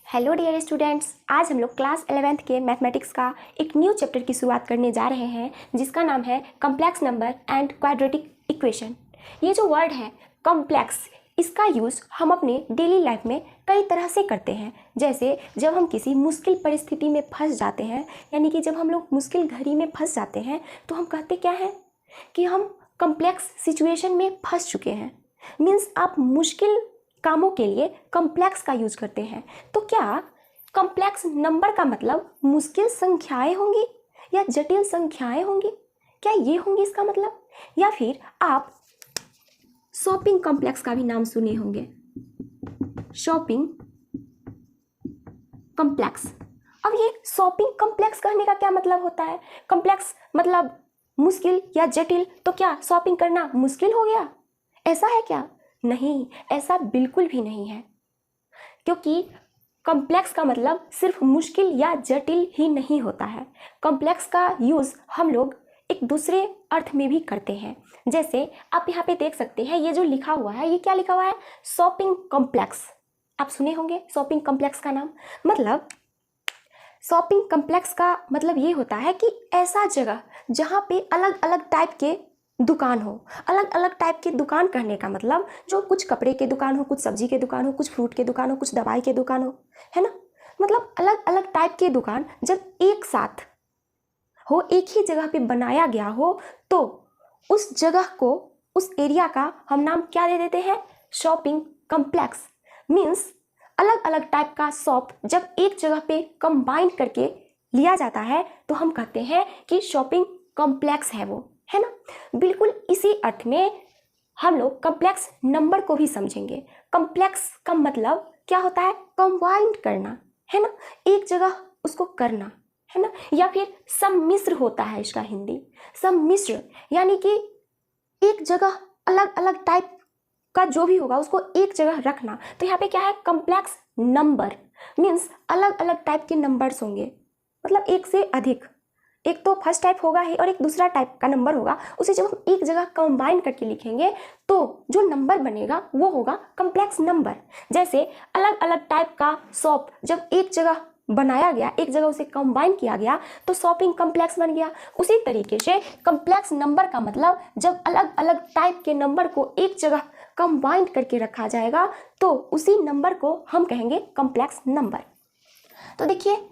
Hello dear students, आज हम लोग क्लास 11th के मैथमेटिक्स का एक न्यू चैप्टर की शुरुआत करने जा रहे हैं जिसका नाम है complex number and quadratic equation. ये जो वर्ड है कॉम्प्लेक्स, इसका यूज़ हम अपने डेली लाइफ में कई तरह से करते हैं। जैसे जब हम किसी मुश्किल परिस्थिति में फंस जाते हैं, यानी कि जब हम लोग मुश्किल घड़ी में फंस जाते हैं तो हम कहते क्या हैं कि हम कॉम्प्लेक्स सिचुएशन में फंस चुके हैं। मीन्स आप मुश्किल कामों के लिए कॉम्प्लेक्स का यूज करते हैं। तो क्या कॉम्प्लेक्स नंबर का मतलब मुश्किल संख्याएं होंगी या जटिल संख्याएं होंगी? क्या ये होंगी इसका मतलब? या फिर आप शॉपिंग कॉम्प्लेक्स का भी नाम सुने होंगे, शॉपिंग कॉम्प्लेक्स। अब ये शॉपिंग कॉम्प्लेक्स कहने का क्या मतलब होता है? कॉम्प्लेक्स मतलब मुश्किल या जटिल, तो क्या शॉपिंग करना मुश्किल हो गया? ऐसा है क्या? नहीं, ऐसा बिल्कुल भी नहीं है, क्योंकि कॉम्प्लेक्स का मतलब सिर्फ मुश्किल या जटिल ही नहीं होता है। कॉम्प्लेक्स का यूज़ हम लोग एक दूसरे अर्थ में भी करते हैं। जैसे आप यहाँ पे देख सकते हैं, ये जो लिखा हुआ है, ये क्या लिखा हुआ है? Shopping complex. आप सुने होंगे शॉपिंग कॉम्प्लेक्स का नाम। मतलब शॉपिंग कॉम्प्लेक्स का मतलब ये होता है कि ऐसा जगह जहाँ पे अलग अलग टाइप के दुकान हो। अलग अलग टाइप की दुकान कहने का मतलब जो कुछ कपड़े के दुकान हो, कुछ सब्जी के दुकान हो, कुछ फ्रूट के दुकान हो, कुछ दवाई के दुकान हो, है ना। मतलब अलग अलग टाइप के दुकान जब एक साथ हो, एक ही जगह पे बनाया गया हो, तो उस जगह को, उस एरिया का हम नाम क्या दे देते हैं? Shopping complex. मीन्स अलग अलग टाइप का शॉप जब एक जगह पे कंबाइन करके लिया जाता है तो हम कहते हैं कि शॉपिंग कॉम्प्लेक्स है वो, है ना। बिल्कुल इसी अर्थ में हम लोग कॉम्प्लेक्स नंबर को भी समझेंगे। कॉम्प्लेक्स का मतलब क्या होता है? कंबाइन करना, है ना, एक जगह उसको करना, है ना। या फिर सम्मिश्र होता है इसका हिंदी, सम्मिश्र, यानी कि एक जगह अलग अलग टाइप का जो भी होगा उसको एक जगह रखना। तो यहाँ पे क्या है? कॉम्प्लेक्स नंबर मीन्स अलग अलग टाइप के नंबर्स होंगे, मतलब एक से अधिक। एक तो फर्स्ट टाइप होगा ही और एक दूसरा टाइप का नंबर होगा, उसे जब हम एक जगह कंबाइन करके लिखेंगे तो जो नंबर बनेगा वो होगा कॉम्प्लेक्स नंबर। जैसे अलग अलग टाइप का शॉप जब एक जगह बनाया गया, एक जगह उसे कंबाइन किया गया तो शॉपिंग कॉम्प्लेक्स बन गया। उसी तरीके से कॉम्प्लेक्स नंबर का मतलब जब अलग अलग टाइप के नंबर को एक जगह कंबाइन करके रखा जाएगा तो उसी नंबर को हम कहेंगे कॉम्प्लेक्स नंबर। तो देखिए,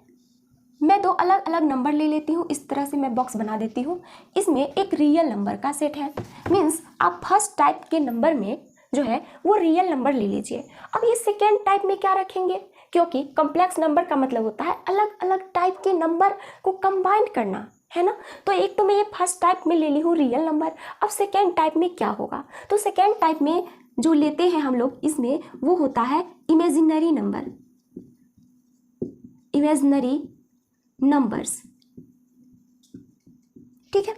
मैं दो अलग अलग नंबर ले लेती हूँ, इस तरह से मैं बॉक्स बना देती हूँ। इसमें एक रियल नंबर का सेट है। मीन्स आप फर्स्ट टाइप के नंबर में जो है वो रियल नंबर ले लीजिए। अब ये सेकेंड टाइप में क्या रखेंगे? क्योंकि कॉम्प्लेक्स नंबर का मतलब होता है अलग अलग टाइप के नंबर को कंबाइन करना, है ना। तो एक तो मैं ये फर्स्ट टाइप में ले ली हूँ रियल नंबर। अब सेकेंड टाइप में क्या होगा? तो सेकेंड टाइप में जो लेते हैं हम लोग इसमें वो होता है इमेजिनरी नंबर, इमेजिनरी नंबर्स, ठीक है।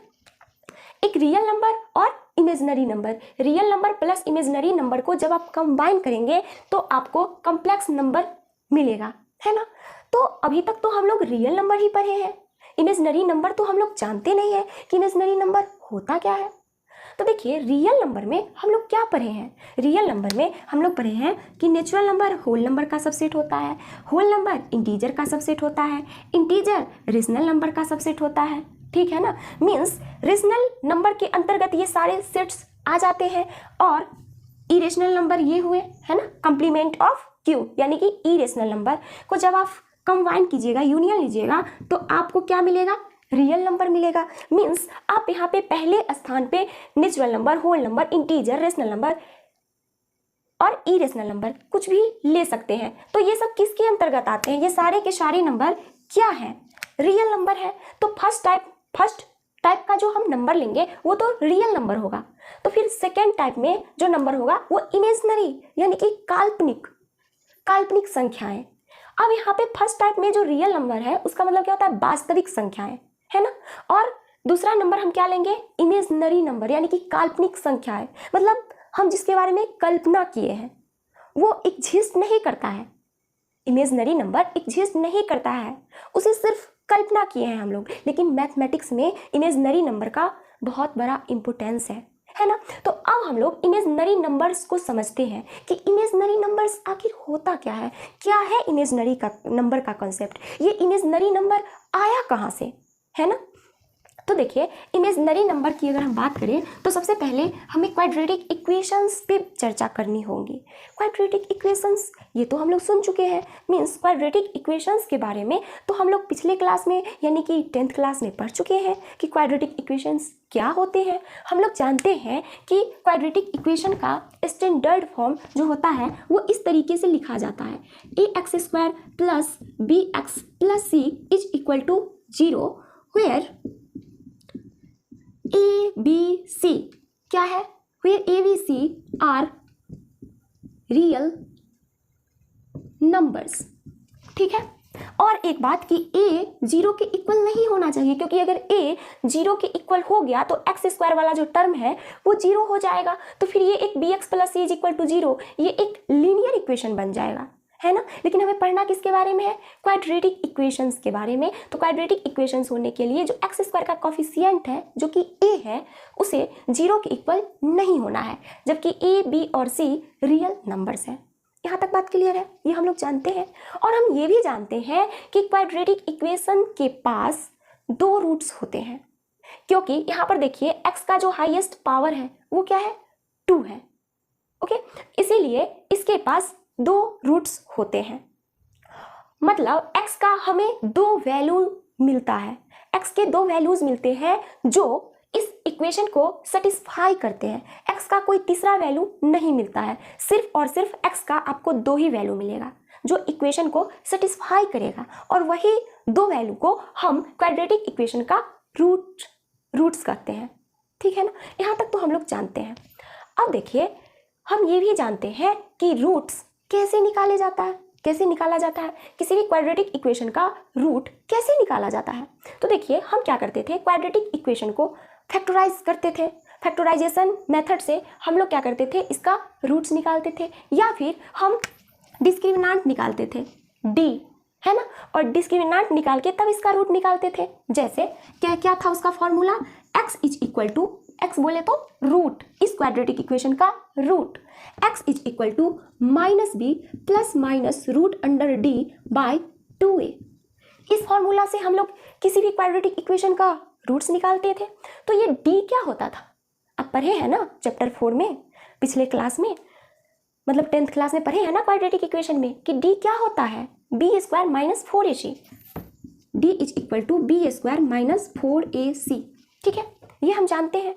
एक रियल नंबर और imaginary number, real number plus imaginary number को जब आप कंबाइन करेंगे तो आपको कॉम्प्लेक्स नंबर मिलेगा, है ना। तो अभी तक तो हम लोग रियल नंबर ही पढ़े हैं, इमेजिनरी नंबर तो हम लोग जानते नहीं है कि इमेजिनरी नंबर होता क्या है। तो देखिए, रियल नंबर में हम लोग क्या पढ़े हैं? रियल नंबर में हम लोग पढ़े हैं कि नेचुरल नंबर होल नंबर का सबसेट होता है, होल नंबर इंटीजर का सबसेट होता है, इंटीजर रेशनल नंबर का सबसेट होता है, ठीक है ना। मीन्स रेशनल नंबर के अंतर्गत ये सारे सेट्स आ जाते हैं और इरेशनल नंबर ये हुए, है ना, कंप्लीमेंट ऑफ क्यू, यानी कि इरेशनल नंबर को जब आप कंबाइन कीजिएगा, यूनियन लीजिएगा, तो आपको क्या मिलेगा? रियल नंबर मिलेगा। मीन्स आप यहाँ पे पहले स्थान पे natural number, whole number, integer, rational number और इरेशनल नंबर कुछ भी ले सकते हैं। तो ये सब किसके अंतर्गत आते हैं? ये सारे के सारे नंबर क्या है? रियल नंबर है। तो फर्स्ट टाइप का जो हम नंबर लेंगे वो तो रियल नंबर होगा। तो फिर सेकेंड टाइप में जो नंबर होगा वो इमेजिनरी, यानी कि काल्पनिक संख्याएं। अब यहाँ पे फर्स्ट टाइप में जो रियल नंबर है उसका मतलब क्या होता है? वास्तविक संख्याएं, है ना। और दूसरा नंबर हम क्या लेंगे? इमेजिनरी नंबर, यानी कि काल्पनिक संख्याएं। मतलब हम जिसके बारे में कल्पना किए हैं, वो एग्जिस्ट नहीं करता है। इमेजिनरी नंबर एग्जिस्ट नहीं करता है, उसे सिर्फ कल्पना किए हैं हम लोग। लेकिन मैथमेटिक्स में इमेजिनरी नंबर का बहुत बड़ा इंपोर्टेंस है है ना। तो अब हम लोग इमेजिनरी नंबर्स को समझते हैं कि इमेजिनरी नंबर्स आखिर होता क्या है इमेजिनरी का नंबर का कॉन्सेप्ट, ये इमेजिनरी नंबर आया कहाँ से, है ना। तो देखिए इमेजिनरी नंबर की अगर हम बात करें तो सबसे पहले हमें क्वाड्रेटिक इक्वेशंस पे चर्चा करनी होगी। क्वाड्रेटिक इक्वेशंस ये तो हम लोग सुन चुके हैं, मीन्स क्वाड्रेटिक इक्वेशंस के बारे में तो हम लोग पिछले क्लास में यानी कि 10th क्लास में पढ़ चुके हैं कि क्वाड्रेटिक इक्वेशंस क्या होते हैं। हम लोग जानते हैं कि क्वाड्रेटिक इक्वेशन का स्टैंडर्ड फॉर्म जो होता है वो इस तरीके से लिखा जाता है, ax² plus bx plus c is equal to 0 where A B C क्या है, where A B C are real numbers. ठीक है, और एक बात कि a 0 के इक्वल नहीं होना चाहिए, क्योंकि अगर a 0 के इक्वल हो गया तो x² वाला जो टर्म है वो 0 हो जाएगा, तो फिर ये एक bx plus c is equal to 0 ये एक लीनियर इक्वेशन बन जाएगा, है ना। लेकिन हमें पढ़ना किसके बारे में है, क्वाड्रेटिक इक्वेशंस के बारे में। तो क्वाड्रेटिक इक्वेशंस होने के लिए जो x² का कॉफिशिएंट है जो कि a है उसे 0 के इक्वल नहीं होना है, जबकि a b और c रियल नंबर्स हैं। यहाँ तक बात क्लियर है, ये हम लोग जानते हैं। और हम ये भी जानते हैं कि क्वाड्रेटिक इक्वेशन के पास 2 रूट्स होते हैं, क्योंकि यहाँ पर देखिए x का जो हाईएस्ट पावर है वो क्या है, 2 है। ओके, इसीलिए इसके पास 2 रूट्स होते हैं, मतलब x का हमें 2 वैल्यू मिलता है, x के 2 वैल्यूज मिलते हैं जो इस इक्वेशन को सेटिस्फाई करते हैं। x का कोई तीसरा वैल्यू नहीं मिलता है, सिर्फ और सिर्फ x का आपको 2 ही वैल्यू मिलेगा जो इक्वेशन को सेटिस्फाई करेगा, और वही 2 वैल्यू को हम क्वाड्रेटिक इक्वेशन का रूट्स कहते हैं। ठीक है ना, यहाँ तक तो हम लोग जानते हैं। अब देखिए हम ये भी जानते हैं कि रूट्स कैसे निकाला जाता है, किसी भी क्वाड्रेटिक इक्वेशन का रूट कैसे निकाला जाता है। तो देखिए हम क्या करते थे, क्वाड्रेटिक इक्वेशन को फैक्टराइज करते थे, फैक्टराइजेशन मेथड से हम लोग क्या करते थे, इसका रूट्स निकालते थे, या फिर हम डिस्क्रिमिनेंट निकालते थे d, है ना, और डिस्क्रिमिनेंट निकाल के तब इसका रूट निकालते थे। जैसे क्या था उसका formula, x is equal to, x बोले तो रूट, इस क्वाड्रेटिक इक्वेशन का root, x is equal to minus B plus minus root under d by 2a। इस फॉर्मूला से हम लोग किसी भी क्वाड्रेटिक इक्वेशन का रूट्स निकालते थे। तो ये d क्या होता था, अब पढ़े हैं ना चैप्टर 4 में, पिछले क्लास में, मतलब 10th क्लास में पढ़े हैं ना क्वाड्रेटिक इक्वेशन में कि d क्या होता है, b² minus 4ac, d is equal to b² minus 4ac। ठीक है, ये हम जानते हैं।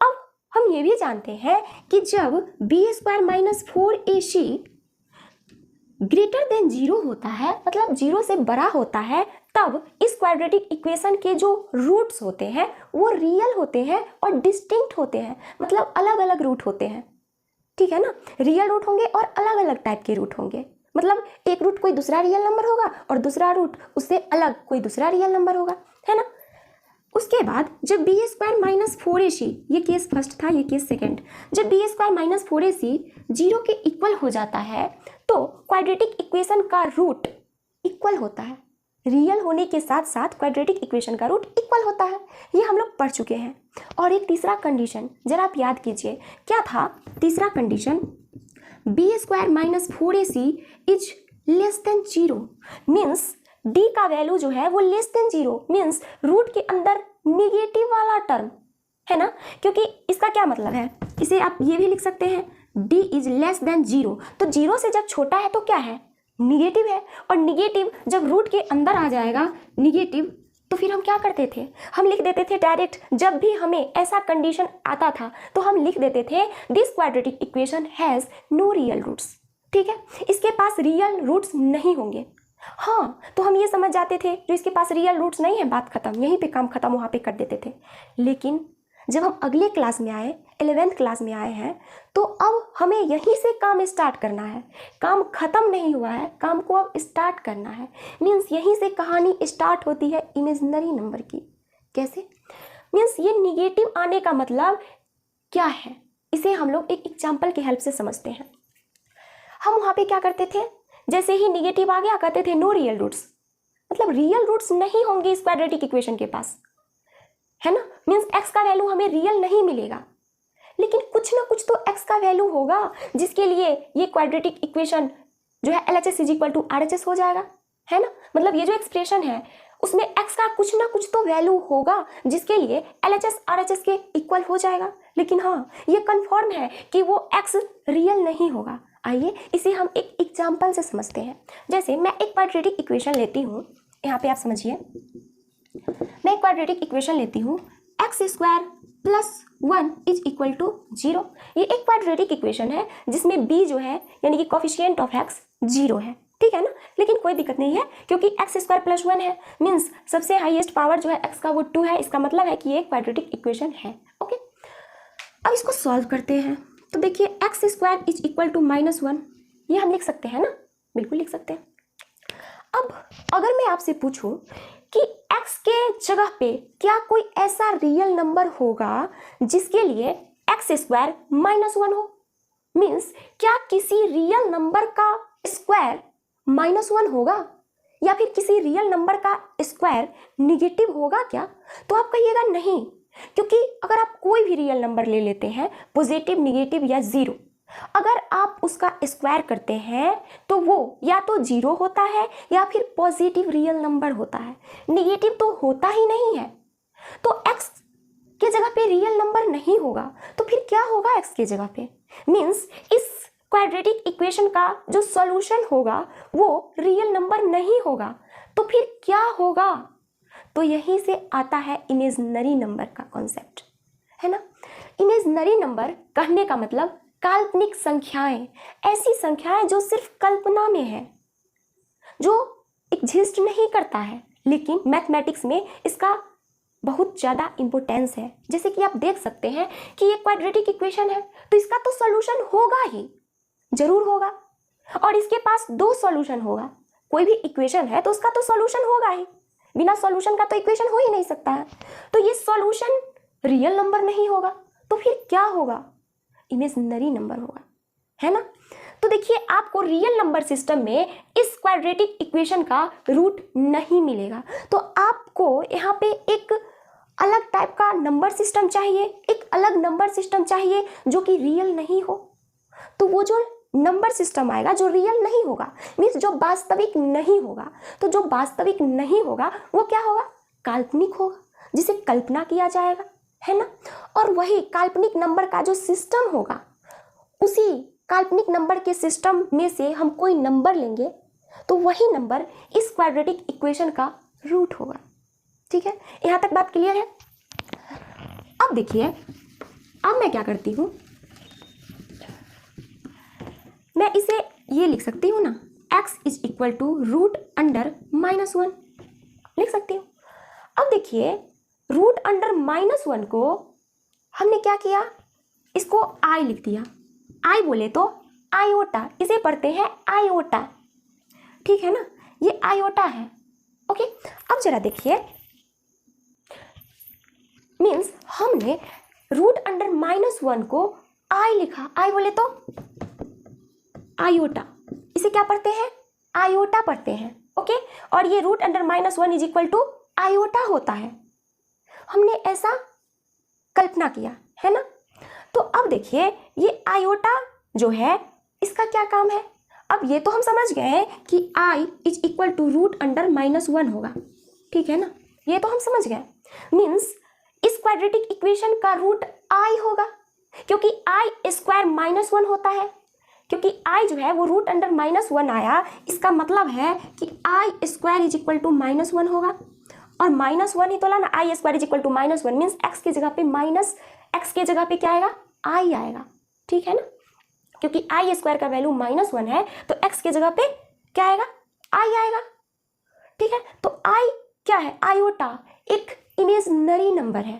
अब हम ये भी जानते हैं कि जब b² minus 4ac greater than 0 होता है, मतलब 0 से बड़ा होता है, तब इस क्वाड्रेटिक इक्वेशन के जो रूट्स होते हैं वो रियल होते हैं और डिस्टिंक्ट होते हैं, मतलब अलग अलग रूट होते हैं। ठीक है ना, रियल रूट होंगे और अलग अलग टाइप के रूट होंगे, मतलब एक रूट कोई दूसरा रियल नंबर होगा और दूसरा रूट उससे अलग कोई दूसरा रियल नंबर होगा, है ना। उसके बाद जब b² माइनस 4ac, ये केस फर्स्ट था, ये केस सेकंड, जब b² माइनस 4ac 0 के इक्वल हो जाता है तो क्वाड्रेटिक इक्वेशन का रूट इक्वल होता है, रियल होने के साथ साथ क्वाड्रेटिक इक्वेशन का रूट इक्वल होता है, ये हम लोग पढ़ चुके हैं। और एक तीसरा कंडीशन जरा आप याद कीजिए, क्या था तीसरा condition, b² minus 4ac is less than 0, means d का वैल्यू जो है वो लेस देन 0, मीन्स रूट के अंदर निगेटिव वाला टर्म, है ना, क्योंकि इसका क्या मतलब है, इसे आप ये भी लिख सकते हैं d इज लेस देन 0, तो 0 से जब छोटा है तो क्या है, निगेटिव है, और निगेटिव जब रूट के अंदर आ जाएगा निगेटिव, तो फिर हम क्या करते थे, हम लिख देते थे डायरेक्ट, जब भी हमें ऐसा कंडीशन आता था तो हम लिख देते थे this quadratic equation has no real roots. ठीक है, इसके पास रियल रूट्स नहीं होंगे। हाँ, तो हम ये समझ जाते थे जो इसके पास रियल रूट्स नहीं है, बात खत्म, यहीं पे काम खत्म, वहाँ पे कर देते थे। लेकिन जब हम अगले क्लास में आए, 11th क्लास में आए हैं, तो अब हमें यहीं से काम स्टार्ट करना है, काम खत्म नहीं हुआ है, काम को अब स्टार्ट करना है। मीन्स यहीं से कहानी स्टार्ट होती है इमेजिनरी नंबर की। कैसे, मीन्स ये निगेटिव आने का मतलब क्या है, इसे हम लोग एक एग्जाम्पल की हेल्प से समझते हैं। हम वहाँ पे क्या करते थे, जैसे ही निगेटिव आ गया कहते थे नो रियल रूट्स, मतलब रियल रूट्स नहीं होंगे इस क्वाड्रेटिक इक्वेशन के पास, है ना, मीन्स x का वैल्यू हमें रियल नहीं मिलेगा। लेकिन कुछ ना कुछ तो x का वैल्यू होगा जिसके लिए ये क्वाड्रेटिक इक्वेशन जो है LHS is equal to RHS हो जाएगा, है ना। मतलब ये जो एक्सप्रेशन है उसमें x का कुछ ना कुछ तो वैल्यू होगा जिसके लिए LHS RHS के इक्वल हो जाएगा। लेकिन हाँ, ये कंफर्म है कि वो x रियल नहीं होगा। आइए इसे हम एक एग्जाम्पल से समझते हैं। जैसे मैं एक क्वाड्रेटिक इक्वेशन लेती हूँ, यहाँ पे आप समझिए, मैं एक क्वाड्रेटिक इक्वेशन लेती हूँ x² + 1 इज इक्वल टू 0। ये एक क्वाड्रेटिक इक्वेशन है जिसमें b जो है यानी कि कोफिशिएंट ऑफ x 0 है, ठीक है ना। लेकिन कोई दिक्कत नहीं है क्योंकि x² + 1 है, मीन्स सबसे हाईएस्ट पावर जो है x का वो 2 है। इसका मतलब है कि ये एक क्वाड्रेटिक इक्वेशन है। ओके, अब इसको सॉल्व करते हैं। तो देखिए x² इज इक्वल टू -1, ये हम लिख सकते हैं ना, बिल्कुल लिख सकते हैं। अब अगर मैं आपसे पूछूं कि x के जगह पे क्या कोई ऐसा रियल नंबर होगा जिसके लिए x² -1 हो, मीन्स क्या किसी रियल नंबर का स्क्वायर -1 होगा या फिर किसी रियल नंबर का स्क्वायर निगेटिव होगा क्या? तो आप कहिएगा नहीं, क्योंकि अगर आप कोई भी रियल नंबर ले लेते हैं, पॉजिटिव, निगेटिव या 0, अगर आप उसका स्क्वायर करते हैं तो वो या तो 0 होता है या फिर पॉजिटिव रियल नंबर होता है, निगेटिव तो होता ही नहीं है। तो x के जगह पे रियल नंबर नहीं होगा तो फिर क्या होगा x के जगह पे? मीन्स इस क्वाड्रेटिक इक्वेशन का जो सॉल्यूशन होगा वो रियल नंबर नहीं होगा। तो फिर क्या होगा? तो यहीं से आता है इमेजिनरी नंबर का कॉन्सेप्ट, है ना। इमेजिनरी नंबर कहने का मतलब काल्पनिक संख्याएं, ऐसी संख्याएं जो सिर्फ कल्पना में है, जो एग्जिस्ट नहीं करता है, लेकिन मैथमेटिक्स में इसका बहुत ज़्यादा इम्पोर्टेंस है। जैसे कि आप देख सकते हैं कि ये क्वाड्रेटिक इक्वेशन है तो इसका तो सॉल्यूशन होगा ही, जरूर होगा, और इसके पास 2 सॉल्यूशन होगा। कोई भी इक्वेशन है तो उसका तो सॉल्यूशन होगा ही, बिना सॉल्यूशन का तो इक्वेशन हो ही नहीं सकता है। तो ये सॉल्यूशन रियल नंबर नहीं होगा तो फिर क्या होगा? इमेजिनरी नंबर होगा, है ना। तो देखिए आपको रियल नंबर सिस्टम में इस क्वाड्रेटिक इक्वेशन का रूट नहीं मिलेगा, तो आपको यहाँ पे एक अलग टाइप का नंबर सिस्टम चाहिए, एक अलग नंबर सिस्टम चाहिए जो कि रियल नहीं हो। तो वो जो नंबर सिस्टम आएगा जो रियल नहीं होगा, मीन्स जो वास्तविक नहीं होगा, तो जो वास्तविक नहीं होगा वो क्या होगा? काल्पनिक होगा, जिसे कल्पना किया जाएगा, है ना। और वही काल्पनिक नंबर का जो सिस्टम होगा, उसी काल्पनिक नंबर के सिस्टम में से हम कोई नंबर लेंगे तो वही नंबर इस क्वाड्रेटिक इक्वेशन का रूट होगा। ठीक है, यहाँ तक बात क्लियर है। अब देखिए, अब मैं क्या करती हूँ, मैं इसे ये लिख सकती हूँ ना, x इज इक्वल टू √(-1) लिख सकती हूँ। अब देखिए √(-1) को हमने क्या किया, इसको i लिख दिया। i बोले तो आयोटा, इसे पढ़ते हैं आयोटा, ठीक है ना, ये आयोटा है। ओके, अब जरा देखिए, मीन्स हमने √(-1) को i लिखा, i बोले तो आयोटा, इसे क्या पढ़ते हैं? आयोटा पढ़ते हैं। ओके, और ये √(-1) इज इक्वल टू आयोटा होता है। हमने ऐसा कल्पना किया, है ना। तो अब देखिए ये आयोटा जो है इसका क्या काम है? अब ये तो हम समझ गए हैं कि i इज इक्वल टू √(-1) होगा, ठीक है ना, ये तो हम समझ गए। मीन्स इस क्वाड्रेटिक इक्वेशन का रूट i होगा, क्योंकि i² -1 होता है, क्योंकि i जो है वो √(-1) आया, इसका मतलब है कि i² इज इक्वल टू -1 होगा, और -1 ही तो ला ना, i² is equal to -1 means x की जगह पे x के जगह पे क्या आएगा? i आएगा, ठीक है ना, क्योंकि i² का वैल्यू -1 है तो x के जगह पे क्या आएगा? i आएगा, ठीक है। तो i क्या है? आयोटा एक इमेजिनरी नंबर है,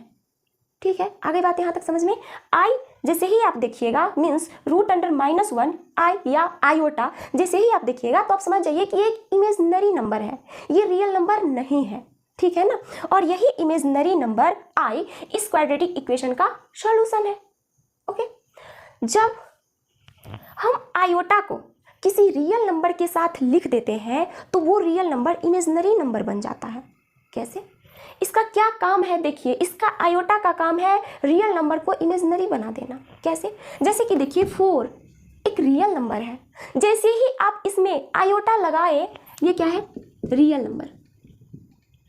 ठीक है। आगे बात यहाँ तक समझ में। i जैसे ही आप देखिएगा, मीन्स √(-1) i या आयोटा जैसे ही आप देखिएगा तो आप समझ जाइए कि ये एक इमेजिनरी नंबर है, ये रियल नंबर नहीं है, ठीक है ना। और यही इमेजिनरी नंबर i इस क्वाड्रेटिक इक्वेशन का सॉल्यूशन है। ओके, जब हम आयोटा को किसी रियल नंबर के साथ लिख देते हैं तो वो रियल नंबर इमेजिनरी नंबर बन जाता है। कैसे? इसका क्या काम है? देखिए, इसका आयोटा का काम है रियल नंबर को इमेजिनरी बना देना। कैसे? जैसे कि देखिए 4 एक रियल नंबर है, जैसे ही आप इसमें आयोटा लगाए, ये क्या है? Real number.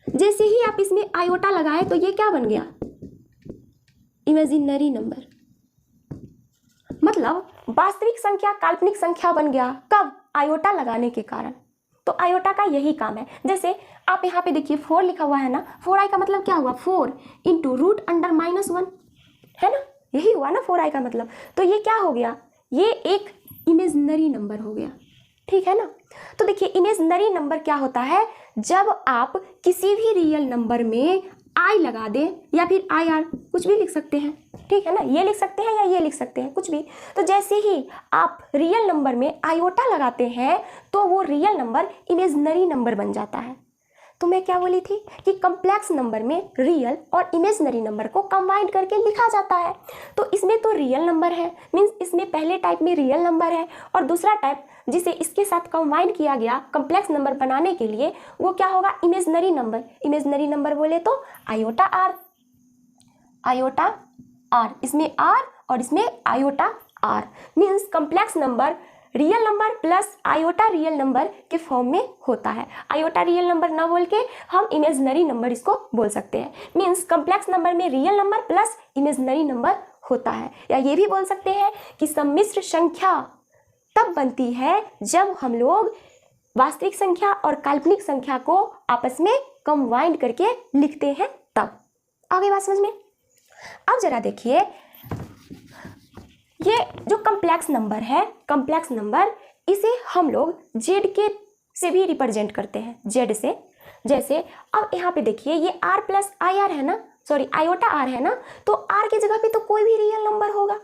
जैसे ही आप इसमें आयोटा लगाए तो ये क्या बन गया? Imaginary number. मतलब वास्तविक संख्या काल्पनिक संख्या बन गया। कब? आयोटा लगाने के कारण। तो आयोटा का यही काम है। जैसे आप यहाँ पे देखिए 4 लिखा हुआ है ना, 4i का मतलब क्या हुआ? 4 इंटू रूट अंडर -1 है ना, यही हुआ ना 4i का मतलब। तो ये क्या हो गया? ये एक इमेजिनरी नंबर हो गया, ठीक है ना। तो देखिए इमेजिनरी नंबर क्या होता है? जब आप किसी भी रियल नंबर में आई लगा दें या फिर IR, कुछ भी लिख सकते हैं, ठीक है ना, ये लिख सकते हैं या ये लिख सकते हैं, कुछ भी। तो जैसे ही आप रियल नंबर में आयोटा लगाते हैं तो वो रियल नंबर इमेजिनरी नंबर बन जाता है। तो मैं क्या बोली थी कि कॉम्प्लेक्स नंबर में रियल और इमेजिनरी नंबर को कंबाइन करके लिखा जाता है। तो इसमें तो रियल नंबर है, मीन्स इसमें पहले टाइप में रियल नंबर है, और दूसरा टाइप जिसे इसके साथ कंबाइन किया गया कॉम्प्लेक्स नंबर बनाने के लिए, वो क्या होगा? Imaginary number. इमेजिनरी नंबर बोले तो आयोटा आर, आयोटा आर, इसमें आर और इसमें iota R, means complex number real number plus iota real number के फॉर्म में होता है। आयोटा रियल नंबर ना बोल के हम इमेजिनरी नंबर इसको बोल सकते हैं। मीन्स कॉम्प्लेक्स नंबर में real number plus imaginary number होता है। या ये भी बोल सकते हैं कि सम्मिश्र संख्या तब बनती है जब हम लोग वास्तविक संख्या और काल्पनिक संख्या को आपस में कंबाइन करके लिखते हैं तब। आगे बात समझ में? अब जरा देखिए, ये जो कॉम्प्लेक्स नंबर है, कॉम्प्लेक्स नंबर, इसे हम लोग जेड के से भी रिप्रेजेंट करते हैं, जेड से। जैसे अब यहाँ पे देखिए ये r प्लस IR है ना, सॉरी आयोटा r है ना, तो r की जगह पे तो कोई भी रियल नंबर होगा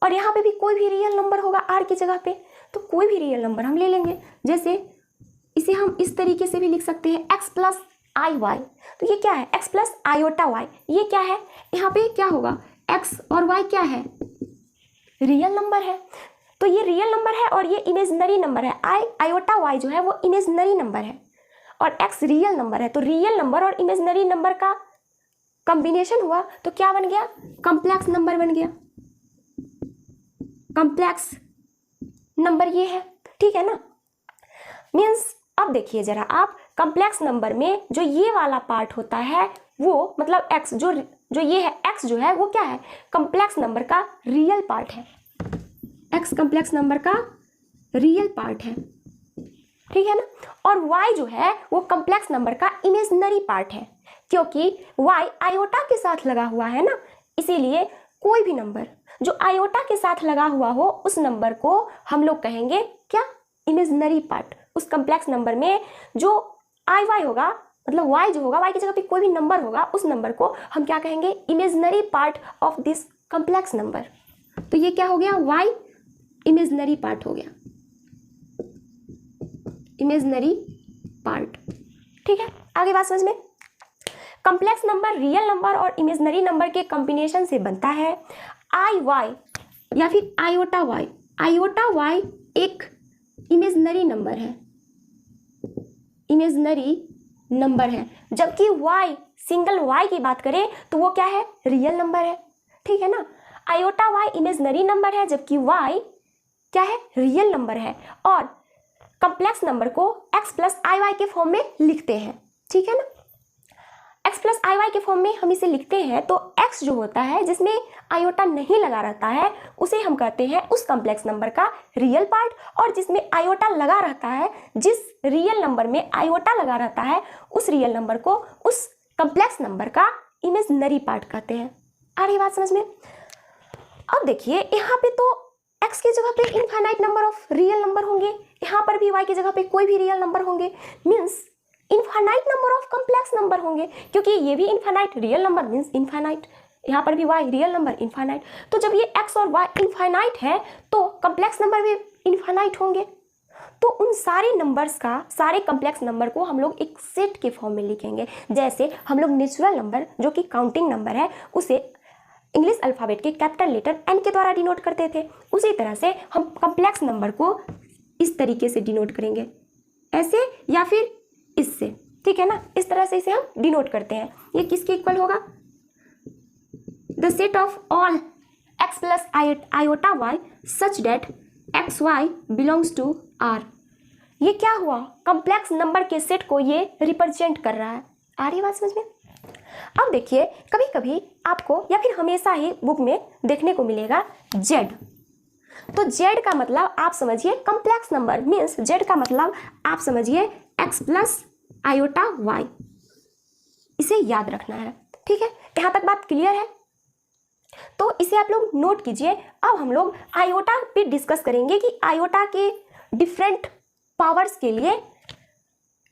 और यहाँ पे भी कोई भी रियल नंबर होगा r की जगह पे। तो कोई भी रियल नंबर हम ले लेंगे। जैसे इसे हम इस तरीके से भी लिख सकते हैं x प्लस IY। तो ये क्या है? x plus iota y। ये क्या है? यहाँ पे क्या होगा? x और y क्या है? रियल नंबर है। तो ये रियल नंबर है और ये इमेजिनरी नंबर है। आयोटा y जो है वो इमेजिनरी नंबर है और x रियल नंबर है। तो रियल नंबर और इमेजिनरी नंबर का कॉम्बिनेशन हुआ तो क्या बन गया? कॉम्प्लेक्स नंबर बन गया। कॉम्प्लेक्स नंबर ये है, ठीक है ना। मीन्स अब देखिए जरा आप, कॉम्प्लेक्स नंबर में जो ये वाला पार्ट होता है वो मतलब x, जो ये है x जो है वो क्या है? कॉम्प्लेक्स नंबर का रियल पार्ट है। x कॉम्प्लेक्स नंबर का रियल पार्ट है, ठीक है ना। और y जो है वो कॉम्प्लेक्स नंबर का इमेजिनरी पार्ट है, क्योंकि y आयोटा के साथ लगा हुआ है ना, इसीलिए कोई भी नंबर जो आयोटा के साथ लगा हुआ हो उस नंबर को हम लोग कहेंगे क्या? Imaginary part. उस कॉम्प्लेक्स नंबर में जो IY होगा, मतलब y जो होगा, y की जगह पे कोई भी नंबर होगा, उस नंबर को हम क्या कहेंगे? Imaginary part of this complex number. तो ये क्या हो गया? y इमेजिनरी पार्ट हो गया, इमेजिनरी पार्ट, ठीक है। आगे बात समझ में? कॉम्प्लेक्स नंबर रियल नंबर और इमेजिनरी नंबर के कॉम्बिनेशन से बनता है IY या फिर आयोटा y। आयोटा y एक इमेजिनरी नंबर है, इमेजिनरी नंबर है, जबकि y, सिंगल y की बात करें तो वो क्या है? रियल नंबर है, ठीक है ना। आयोटा y इमेजिनरी नंबर है जबकि y क्या है? रियल नंबर है। और कॉम्प्लेक्स नंबर को x प्लस IY के फॉर्म में लिखते हैं, ठीक है ना। x प्लस IY के फॉर्म में हम इसे लिखते हैं तो x जो होता है जिसमें आयोटा नहीं लगा रहता है उसे हम कहते हैं उस कॉम्प्लेक्स नंबर का रियल पार्ट, और जिसमें आयोटा लगा रहता है, जिस रियल नंबर में आयोटा लगा रहता है उस रियल नंबर को उस कॉम्प्लेक्स नंबर का इमेजिनरी पार्ट कहते हैं। आ रही बात समझ में? अब देखिए यहाँ पे तो x की जगह पे infinite number of real number होंगे, यहाँ पर भी y की जगह पे कोई भी रियल नंबर होंगे, means infinite number of complex number होंगे, क्योंकि ये भी infinite, real number means infinite, यहाँ पर भी y रियल नंबर इनफाइनाइट। तो जब ये x और y इनफाइनाइट है तो कॉम्प्लेक्स नंबर भी इनफाइनाइट होंगे। तो उन सारे नंबर्स का, सारे कॉम्प्लेक्स नंबर को हम लोग एक सेट के फॉर्म में लिखेंगे। जैसे हम लोग नेचुरल नंबर जो कि काउंटिंग नंबर है उसे इंग्लिश अल्फ़ाबेट के कैपिटल लेटर n के द्वारा डिनोट करते थे, उसी तरह से हम कॉम्प्लेक्स नंबर को इस तरीके से डिनोट करेंगे, ऐसे या फिर इससे, ठीक है ना, इस तरह से इसे हम डिनोट करते हैं। ये किसके इक्वल होगा? The set of all x plus iota y such that x y belongs to R. ये क्या हुआ? कॉम्प्लेक्स नंबर के सेट को ये रिप्रेजेंट कर रहा है। आ रही है बात समझ में? अब देखिए, कभी कभी आपको या फिर हमेशा ही बुक में देखने को मिलेगा z। तो z का मतलब आप समझिए कॉम्प्लेक्स नंबर, मीन्स z का मतलब आप समझिए x प्लस आयोटा y। इसे याद रखना है, ठीक है? यहाँ तक बात क्लियर है? तो इसे आप लोग नोट कीजिए। अब हम लोग आयोटा पे डिस्कस करेंगे कि आयोटा के डिफरेंट पावर्स के लिए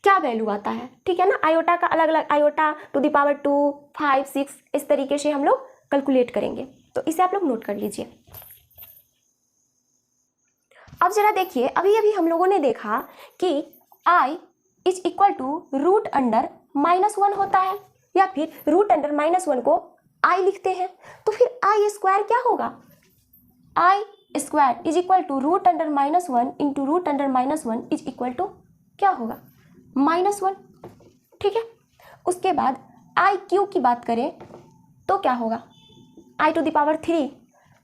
क्या वैल्यू आता है, ठीक है ना? आयोटा का अलग अलग, आयोटा टू द पावर 2, 5, 6 इस तरीके से हम लोग कैलकुलेट करेंगे। तो इसे आप लोग नोट कर लीजिए। अब जरा देखिए, अभी अभी हम लोगों ने देखा कि i is equal to root under -1 होता है, या फिर रूट अंडर -1 को i लिखते हैं। तो फिर i स्क्वायर क्या होगा? i square is equal to root under -1 into root under -1 is equal to क्या होगा? -1, ठीक है? उसके बाद आई क्यू की बात करें तो क्या होगा? i to the power 3।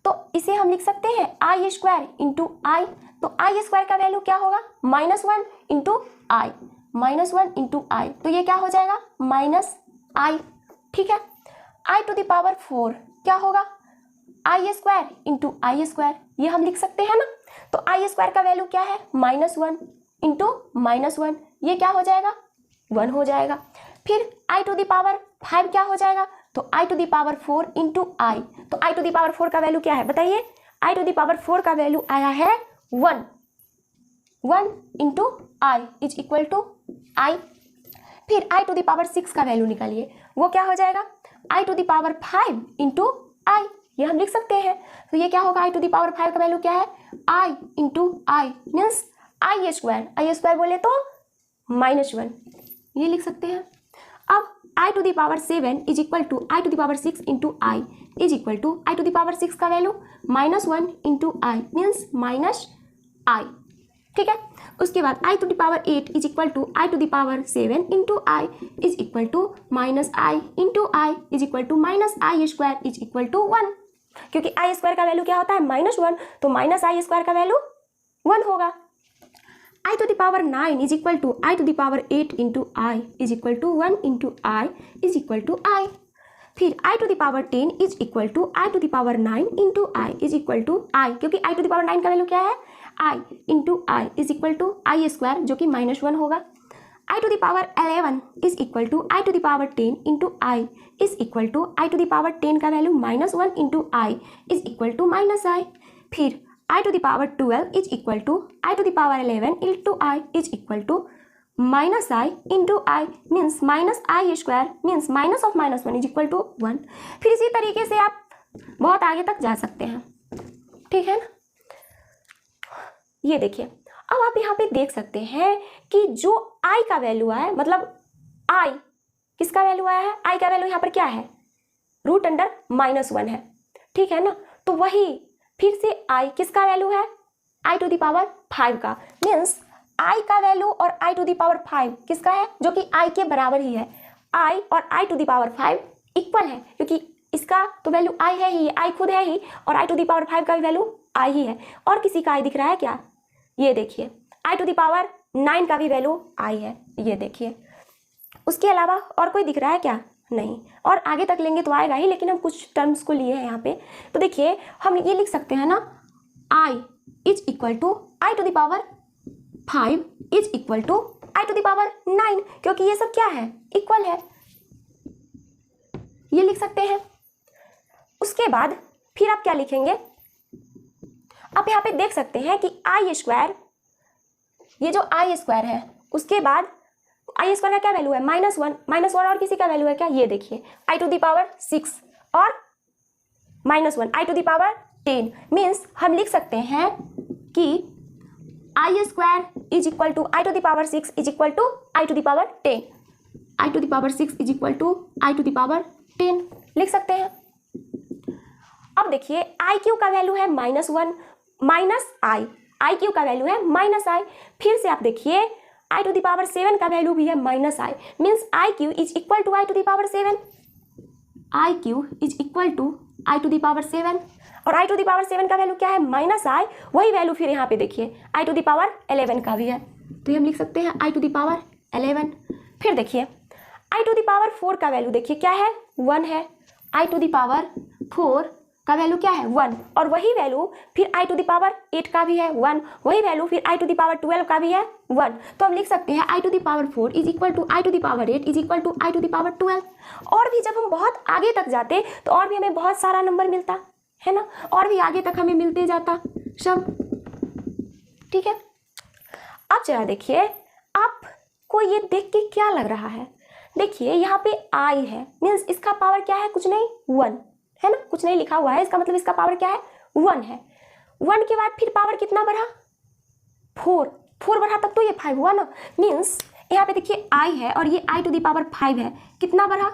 तो इसे हम लिख सकते हैं आई स्क्वायर इंटू आई। तो आई स्क्वायर का वैल्यू क्या होगा? -1 इंटू आई, -1 इंटू आई। तो ये क्या हो जाएगा? -i, ठीक है? आई टू द पावर 4 क्या होगा? आई स्क्वायर इंटू आई स्क्वायर, ये हम लिख सकते हैं ना। तो आई स्क्वायर का वैल्यू क्या है? -1 इंटू -1, ये क्या हो जाएगा? 1 हो जाएगा। फिर आई टू द पावर 5 क्या हो जाएगा? तो आई टू द पावर 4 इंटू आई। तो आई टू द पावर 4 का वैल्यू क्या है बताइए? आई टू द पावर 4 का वैल्यू आया है 1 into I is equal to आई। फिर आई टू द पावर 6 का वैल्यू निकालिए, वो क्या हो जाएगा? I to the power 5 into i, ये हम लिख सकते हैं। तो ये क्या होगा? आई टू द पावर 5 का वैल्यू क्या है? आई into I means I square बोले तो -1, ये लिख सकते हैं। अब I to the power 7 is equal to I to the power 6 into I is equal to I to the power 6 का value -1 into I means -i, ठीक है? उसके बाद I to the power 8 is equal to I to the power 7 into I is equal to -i into I is equal to -i square is equal to 1, क्योंकि आई square का value क्या होता है? -1, तो -i स्क्वायर का value 1 होगा। I to the power 9 is equal to I to the power 8 into I is equal to 1 into I is equal to आई। फिर आई to the power 10 is equal to I to the power 9 into I is equal to i, क्योंकि i to the power 9 का value क्या है? आई into I is equal to i square, जो कि -1 होगा। I to the power 11 is equal to I to the power 10 into I is equal to I to the power 10 का value -1 into I is equal to -i। फिर आई to the power 12 is equal to I to the power 11 into I is equal to -i into I means -i square means -1 is equal to 1। फिर इसी तरीके से आप बहुत आगे तक जा सकते हैं, ठीक है ना? ये देखिए, अब आप यहाँ पे देख सकते हैं कि जो i का वैल्यू आया, मतलब i किसका वैल्यू आया है? i का वैल्यू यहाँ पर क्या है? रूट अंडर -1 है, ठीक है ना? तो वही फिर से i किसका वैल्यू है? i टू द पावर 5 का, मीन्स i का वैल्यू और i टू द पावर 5 किसका है? जो कि i के बराबर ही है। i और i to the power 5 equal है, क्योंकि इसका तो वैल्यू i है ही, i खुद है ही, और i टू द पावर 5 का भी वैल्यू i ही है। और किसी का i दिख रहा है क्या? ये देखिए, i टू द पावर 9 का भी वैल्यू i है, ये देखिए। उसके अलावा और कोई दिख रहा है क्या? नहीं। और आगे तक लेंगे तो आएगा ही, लेकिन हम कुछ टर्म्स को लिए हैं यहाँ पे। तो देखिए, हम ये लिख सकते हैं ना, i is equal to I to the power 5 is equal to I to the power 9, क्योंकि ये सब क्या है? इक्वल है, ये लिख सकते हैं। उसके बाद फिर आप क्या लिखेंगे? आप यहाँ पे देख सकते हैं कि आई स्क्वायर, ये जो आई स्क्वायर है, उसके बाद आई स्क्वायर का क्या वैल्यू है? -1 और किसी का वैल्यू है क्या? ये देखिए, आई टू द पावर 6 और -1 i to the power 10 means हम लिख सकते हैं कि i square is equal to I to the power 6 is equal to I to the power 10, i to the power 6 is equal to I to the power 10 लिख सकते हैं। अब देखिए, आई क्यू का वैल्यू है -1 -i, आई क्यू का value है -i। फिर से आप देखिए, आई टू द पावर 7 का वैल्यू भी है minus I, means I cube is equal to I to the power 7, I cube is equal to I to the power 7, और आई टू द पावर 7 का वैल्यू क्या है माइनस आई, वही वैल्यू फिर यहाँ पे देखिए आई टू द पावर 11 का भी है, तो ये हम लिख सकते हैं आई टू द पावर 11। फिर देखिए आई टू द पावर 4 का वैल्यू देखिए क्या है 1 है, आई टू द पावर 4 का वैल्यू क्या है 1, और वही वैल्यू फिर आई टू द पावर 8 का भी है 1, वही वैल्यू फिर आई टू द पावर 12 का भी है 1, तो हम लिख सकते हैं i to the power 4 is equal to I to the power 8 is equal to I to the power 12। और भी जब हम बहुत आगे तक जाते तो और भी हमें बहुत सारा नंबर मिलता है ना, और भी आगे तक हमें मिलते जाता सब, ठीक है। अब जरा देखिए आपको ये देख के क्या लग रहा है, देखिए यहाँ पे आई है, मीन्स इसका पावर क्या है कुछ नहीं 1 है ना, कुछ नहीं लिखा हुआ है, इसका मतलब इसका पावर क्या है 1 है। 1 के बाद फिर पावर कितना बढ़ा 4 बढ़ा तब तो ये 5 हुआ ना, मीन्स यहाँ पे देखिए आई है और ये आई टू द पावर 5 है, कितना बढ़ा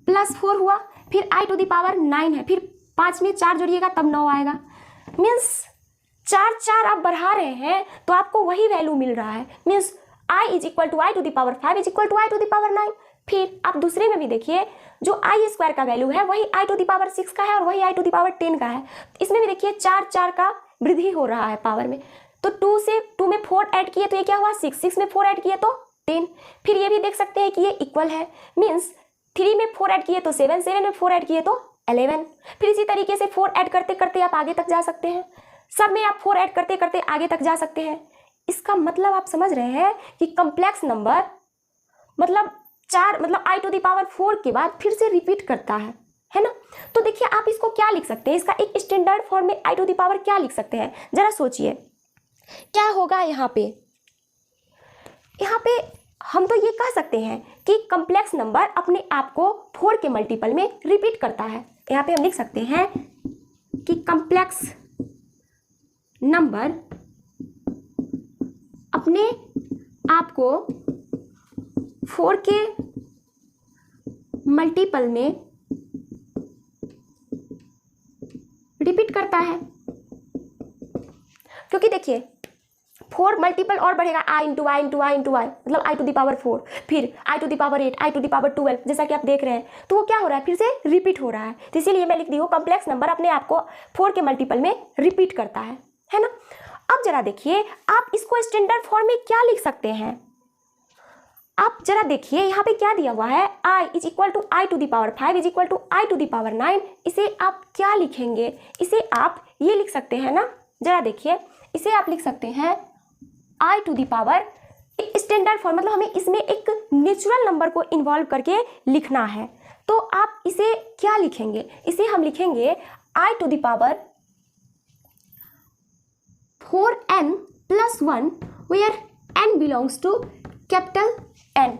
+4 हुआ, फिर आई टू द पावर 9 है, फिर 5 में 4 जोड़िएगा तब 9 आएगा, मीन्स 4 आप बढ़ा रहे हैं तो आपको वही वैल्यू मिल रहा है, means i is equal to I to the power 5 is equal to I to the power 9। फिर आप दूसरे में भी देखिए जो आई स्क्वायर का वैल्यू है वही आई टू द पावर 6 का है और वही आई टू द पावर 10 का है, इसमें भी देखिए 4 का वृद्धि हो रहा है पावर में, तो 2 में 4 ऐड किए तो ये क्या हुआ 6 में 4 ऐड किए तो 10। फिर ये भी देख सकते हैं कि ये इक्वल है, मीन्स 3 में 4 ऐड किए तो 7 में 4 ऐड किए तो 11। फिर इसी तरीके से 4 ऐड करते करते आप आगे तक जा सकते हैं, सब में आप 4 ऐड करते करते आगे तक जा सकते हैं। इसका मतलब आप समझ रहे हैं कि कम्प्लेक्स नंबर मतलब 4 मतलब आई टू द पावर 4 के बाद फिर से रिपीट करता है ना। तो देखिए आप इसको क्या लिख सकते हैं, इसका एक स्टैंडर्ड फॉर्म में आई टू द पावर क्या लिख सकते हैं, जरा सोचिए क्या होगा। यहाँ पे हम तो ये कह सकते हैं कि कम्प्लेक्स नंबर अपने आप को 4 के मल्टीपल में रिपीट करता है। यहाँ पे हम लिख सकते हैं कि कम्प्लेक्स नंबर अपने आप को 4 के मल्टीपल में रिपीट करता है, क्योंकि देखिए 4 मल्टीपल और बढ़ेगा i into i into i into i, मतलब आई टू द पावर 4, फिर आई to the power 8, i to the power 12, जैसा कि आप देख रहे हैं, तो वो क्या हो रहा है फिर से रिपीट हो रहा है। तो इसीलिए मैं लिख दी हूँ कम्प्लेक्स नंबर अपने आप को 4 के मल्टीपल में रिपीट करता है ना। अब जरा देखिए आप इसको स्टैंडर्ड फॉर्म में क्या लिख सकते हैं, आप जरा देखिए यहाँ पे क्या दिया हुआ है i is equal to I to the power 5 is equal to I to the power 9। इसे आप क्या लिखेंगे, इसे आप ये लिख सकते हैं ना, जरा देखिए इसे आप लिख सकते हैं आई टू द पावर, एक स्टैंडर्ड फॉर्म मतलब हमें इसमें एक नेचुरल नंबर को इन्वॉल्व करके लिखना है, तो आप इसे क्या लिखेंगे, इसे हम लिखेंगे i to the power 4n + 1 where n belongs to capital N,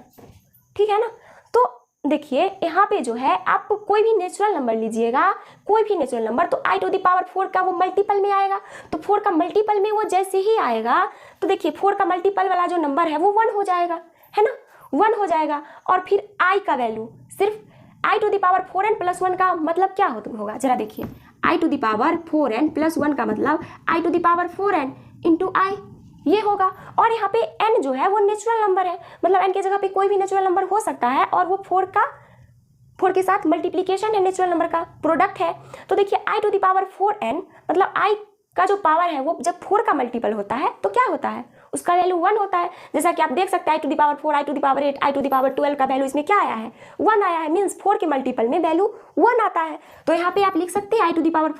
ठीक है ना। तो देखिए यहाँ पे जो है आप कोई भी नेचुरल नंबर लीजिएगा, कोई भी नेचुरल नंबर, तो आई टू द पावर 4 का वो मल्टीपल में आएगा, तो 4 का मल्टीपल में वो जैसे ही आएगा तो देखिए 4 का मल्टीपल वाला जो नंबर है वो 1 हो जाएगा, है ना, 1 हो जाएगा। और फिर आई का वैल्यू सिर्फ आई टू द पावर 4n + 1 का मतलब क्या होगा, जरा देखिए आई टू द पावर 4n + 1 का मतलब i to the power 4n into i, ये होगा। और यहाँ पे n जो है वो नेचुरल नंबर है, मतलब n के जगह पे कोई भी नेचुरल नंबर हो सकता है, और वो 4 के साथ मल्टीप्लिकेशन है, नेचुरल नंबर का प्रोडक्ट है। तो देखिए आई टू द पावर 4n मतलब i का जो पावर है वो जब 4 का मल्टीपल होता है तो क्या होता है, उसका वैल्यू 1 होता है। जैसा कि आप देख सकते हैं i to the power 4, i to the power 8, i to the power 12 का वैल्यू इसमें क्या आया है 1 आया है, मीन्स 4 के मल्टीपल में वैल्यू 1 आता है। तो यहाँ पे आप लिख सकते हैं i to the power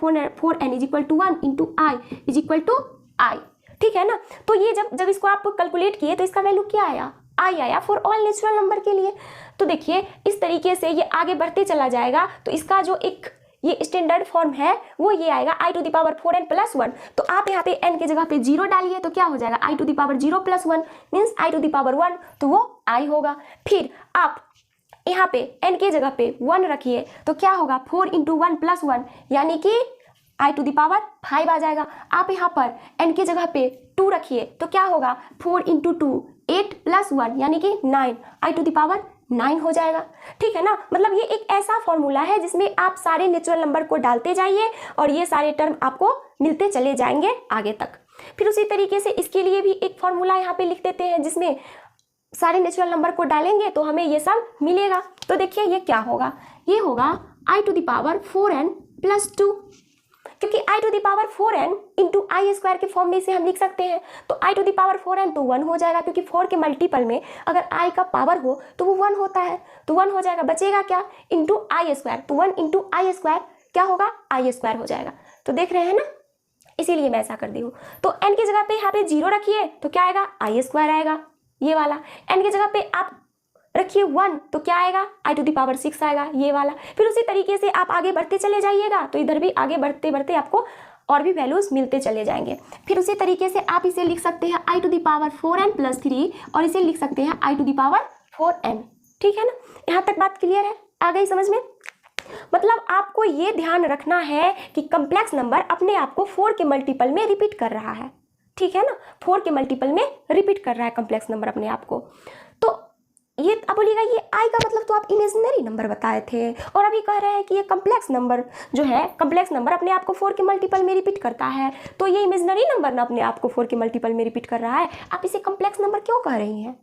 4n is equal to 1 into I is equal to i, ठीक है ना। तो ये जब इसको आप कैलकुलेट किए तो इसका वैल्यू क्या आया, आई आया फॉर ऑल नेचुरल नंबर के लिए। तो देखिए इस तरीके से ये आगे बढ़ते चला जाएगा, तो इसका जो एक ये स्टैंडर्ड फॉर्म है वो ये आएगा आई टू द पावर 4n + 1। तो आप यहाँ पे n के जगह पे 0 डालिए तो क्या हो जाएगा i to the power 0 + 1 means i to the power 1, तो वो आई होगा। फिर आप यहाँ पे n के जगह पे 1 रखिए तो क्या होगा 4 × 1 + 1 यानी कि आई टू द पावर 5 आ जाएगा। आप यहाँ पर n के जगह पे 2 रखिए तो क्या होगा 4 × 2 8 + 1 यानी कि 9 आई टू द पावर 9 हो जाएगा, ठीक है ना। मतलब ये एक ऐसा फॉर्मूला है जिसमें आप सारे नेचुरल नंबर को डालते जाइए और ये सारे टर्म आपको मिलते चले जाएंगे आगे तक। फिर उसी तरीके से इसके लिए भी एक फॉर्मूला यहाँ पे लिख देते हैं जिसमें सारे नेचुरल नंबर को डालेंगे तो हमें ये सब मिलेगा। तो देखिए ये क्या होगा, ये होगा i⁴n + 2, क्योंकि i⁴n इंटू आई स्क्वायर के फॉर्म में इसे हम लिख सकते हैं। तो i⁴n तो 1 हो जाएगा, क्योंकि 4 के मल्टीपल में अगर i का पावर हो तो वो 1 होता है, तो 1 हो जाएगा। बचेगा क्या, इंटू आई स्क्वायर, तो 1 इंटू आई स्क्वायर क्या होगा, आई स्क्वायर हो जाएगा। तो देख रहे हैं ना, इसीलिए मैं ऐसा कर दी हूँ। तो n की जगह पे यहाँ पे 0 रखिए तो क्या आएगा, आई स्क्वायर आएगा ये वाला। n की जगह पे आप रखिए 1 तो क्या आएगा, i⁶ आएगा ये वाला। फिर उसी तरीके से आप आगे बढ़ते चले जाइएगा तो इधर भी आगे बढ़ते बढ़ते आपको और भी वैल्यूज मिलते चले जाएंगे। फिर उसी तरीके से आप इसे लिख सकते हैं i⁴n + 3 और इसे लिख सकते हैं i⁴n। ठीक है ना, यहाँ तक बात क्लियर है, आ गई समझ में। मतलब आपको ये ध्यान रखना है कि कम्प्लेक्स नंबर अपने आप को 4 के मल्टीपल में रिपीट कर रहा है। ठीक है ना, 4 के मल्टीपल में रिपीट कर रहा है कम्प्लेक्स नंबर अपने आप को। तो ये अब बोलिएगा ये आई का मतलब तो आप इमेजिनरी नंबर बताए थे, और अभी कह रहे हैं कि ये कम्प्लेक्स नंबर जो है, कम्प्लेक्स नंबर अपने आप को 4 के मल्टीपल में रिपीट करता है, तो ये इमेजिनरी नंबर ना अपने आप को 4 के मल्टीपल में रिपीट कर रहा है, आप इसे कम्प्लेक्स नंबर क्यों कह रही हैं।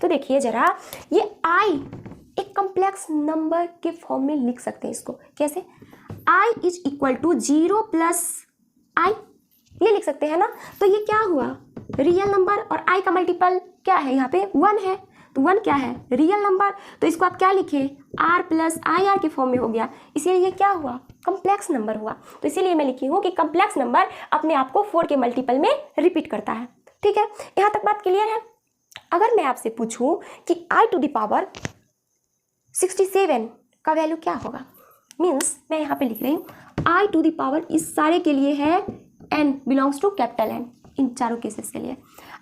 तो देखिए जरा, ये आई एक कम्प्लेक्स नंबर के फॉर्म में लिख सकते हैं इसको कैसे, i = 0 + i, ये लिख सकते हैं ना। तो ये क्या हुआ, रियल नंबर, और i का मल्टीपल क्या है, यहाँ पे 1 है, तो 1 क्या है, रियल नंबर। तो इसको आप क्या लिखे, r + ir के फॉर्म में हो गया, इसीलिए ये क्या हुआ, कम्प्लेक्स नंबर हुआ। तो इसीलिए मैं लिखी हूँ कि कम्प्लेक्स नंबर अपने आप को 4 के मल्टीपल में रिपीट करता है। ठीक है, यहाँ तक बात क्लियर है। अगर मैं आपसे पूछूं कि i⁻67 का वैल्यू क्या होगा, मीन्स मैं यहाँ पे लिख रही हूँ i⁻, इस सारे के लिए है n belongs to capital N, इन चारों केसेस के लिए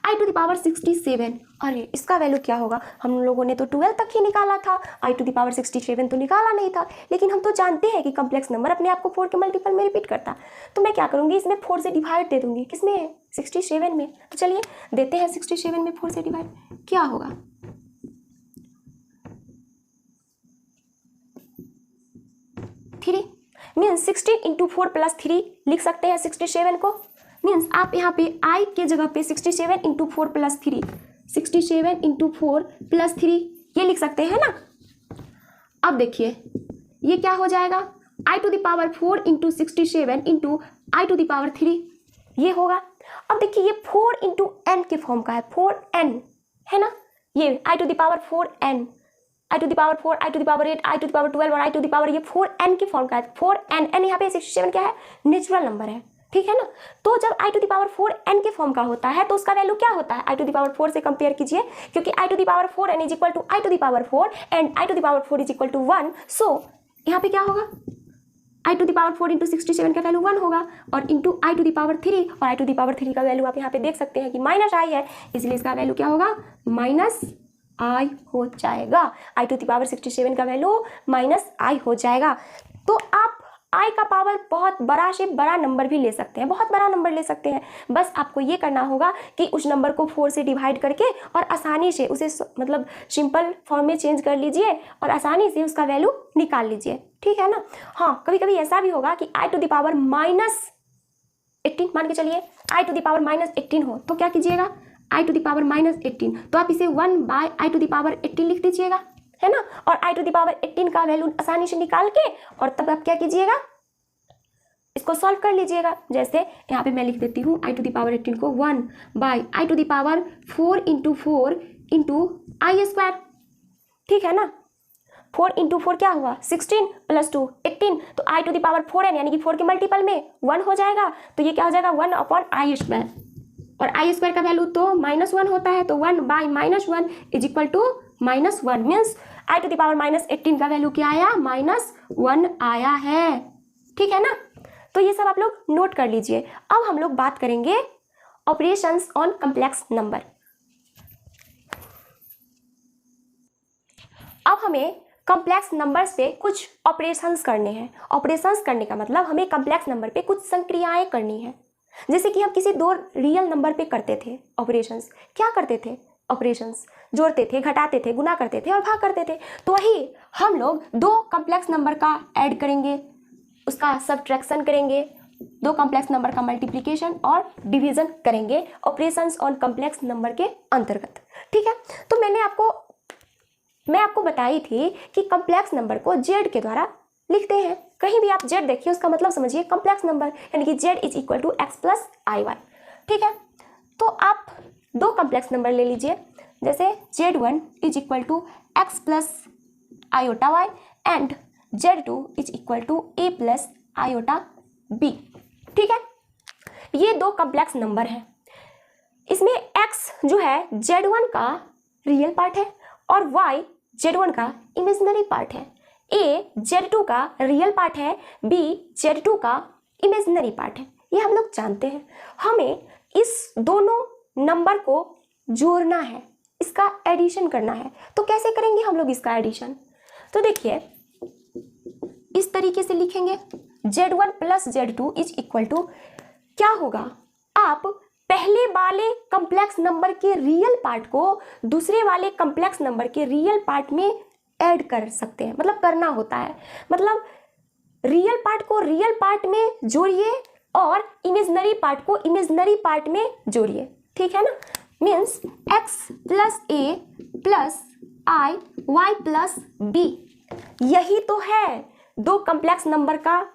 i⁻67, अरे इसका वैल्यू क्या होगा। हम लोगों ने तो 12 तक ही निकाला था, i⁻67 तो निकाला नहीं था, लेकिन हम तो जानते हैं कि कम्प्लेक्स नंबर अपने आप को 4 के मल्टीपल में रिपीट करता। तो मैं क्या करूँगी, इसमें 4 से डिवाइड दे दूंगी, किसमें, 67 में। तो चलिए देते हैं 67 में 4 से डिवाइड, क्या होगा, 3, मीन्स 16 × 4 + 3 लिख सकते हैं 67 को। मीन्स आप यहाँ पे i के जगह पे 67 × 4 + 3, 67 × 4 + 3 ये लिख सकते हैं ना। अब देखिए ये क्या हो जाएगा, i⁴ × 67 × i⁻3 ये होगा। अब देखिए ये 4 × n के फॉर्म का है, 4n है ना, ये i⁴n, i⁴4, i⁴8, i⁴12 और i⁴ ये 4n के फॉर्म का है, 4n, n यहाँ पे 67 क्या है, नेचुरल नंबर है। ठीक है ना, तो जब i⁴n के फॉर्म का होता है तो उसका वैल्यू क्या होता है, i⁴ से कंपेयर कीजिए, क्योंकि i⁴n = i⁴ एंड i⁴ = 1, सो यहाँ पे क्या होगा, i⁴ × 67 का वैल्यू 1 होगा, और इंटू i⁻3, और i⁻3 का वैल्यू आप यहाँ पे देख सकते हैं कि -i है, इसलिए इसका वैल्यू क्या होगा, -i हो जाएगा। i⁻67 का वैल्यू -i हो जाएगा। तो आप i का पावर बहुत बड़ा से बड़ा नंबर भी ले सकते हैं, बहुत बड़ा नंबर ले सकते हैं। बस आपको ये करना होगा कि उस नंबर को 4 से डिवाइड करके और आसानी से उसे मतलब सिंपल फॉर्म में चेंज कर लीजिए और आसानी से उसका वैल्यू निकाल लीजिए। ठीक है ना। हाँ, कभी कभी ऐसा भी होगा कि i⁻−18 मान के चलिए, i⁻−18 हो तो क्या कीजिएगा, i⁻−18, तो आप इसे 1/i⁻18 लिख दीजिएगा, है ना। और i⁻18 का वैल्यू आसानी से निकाल के और तब आप क्या कीजिएगा, इसको सॉल्व कर लीजिएगा। जैसे यहाँ पे मैं लिख देती हूँ i⁻18 को 1/i⁻4 × 4 × i²। ठीक है ना, 4 × 4 क्या हुआ, 16 + 2 18, तो i⁻4n यानी कि 4 के मल्टीपल में 1 हो जाएगा, तो ये क्या हो जाएगा 1/i², और i² का वैल्यू तो -1 होता है, तो 1/-1 = -1, मीन्स i⁻−18 का वैल्यू क्या आया, -1 आया है। ठीक है ना, तो ये सब आप लोग नोट कर लीजिए। अब हम लोग बात करेंगे ऑपरेशंस ऑन कम्प्लेक्स नंबर। अब हमें कम्प्लेक्स नंबर पे कुछ ऑपरेशंस करने हैं। ऑपरेशंस करने का मतलब हमें कम्प्लेक्स नंबर पे कुछ संक्रियाएं करनी है, जैसे कि हम किसी 2 रियल नंबर पे करते थे ऑपरेशंस। क्या करते थे, ऑपरेशंस जोड़ते थे, घटाते थे, गुना करते थे और भाग करते थे। तो वही हम लोग 2 कम्प्लेक्स नंबर का ऐड करेंगे, उसका सब्ट्रैक्शन करेंगे दो कॉम्प्लेक्स नंबर का मल्टीप्लिकेशन और डिवीजन करेंगे ऑपरेशंस ऑन कॉम्प्लेक्स नंबर के अंतर्गत। ठीक है, तो मैं आपको बताई थी कि कॉम्प्लेक्स नंबर को जेड के द्वारा लिखते हैं। कहीं भी आप जेड देखिए उसका मतलब समझिए कॉम्प्लेक्स नंबर, यानी कि z is equal to x plus i y. ठीक है, तो आप दो कॉम्प्लेक्स नंबर ले लीजिए, जैसे Z1 is equal to x plus iota y and Z2 is equal to a plus iota b. ठीक है, ये दो कॉम्प्लेक्स नंबर हैं। इसमें x जो है Z1 का रियल पार्ट है और y Z1 का इमेजिनरी पार्ट है। a Z2 का रियल पार्ट है, b Z2 का इमेजिनरी पार्ट है। ये हम लोग जानते हैं। हमें इस दोनों नंबर को जोड़ना है, इसका एडिशन करना है। तो कैसे करेंगे हम लोग इसका एडिशन? तो देखिए इस तरीके से लिखेंगे, Z1 plus Z2 is equal to क्या होगा, आप पहले वाले कॉम्प्लेक्स नंबर के रियल पार्ट को दूसरे वाले कॉम्प्लेक्स नंबर के रियल पार्ट में ऐड कर सकते हैं, मतलब करना होता है। मतलब रियल पार्ट को रियल पार्ट में जोड़िए और इमेजिनरी पार्ट को इमेजिनरी पार्ट में जोड़िए। ठीक है ना, means x plus A plus i Y plus B, यही तो है दो कॉम्प्लेक्स नंबर का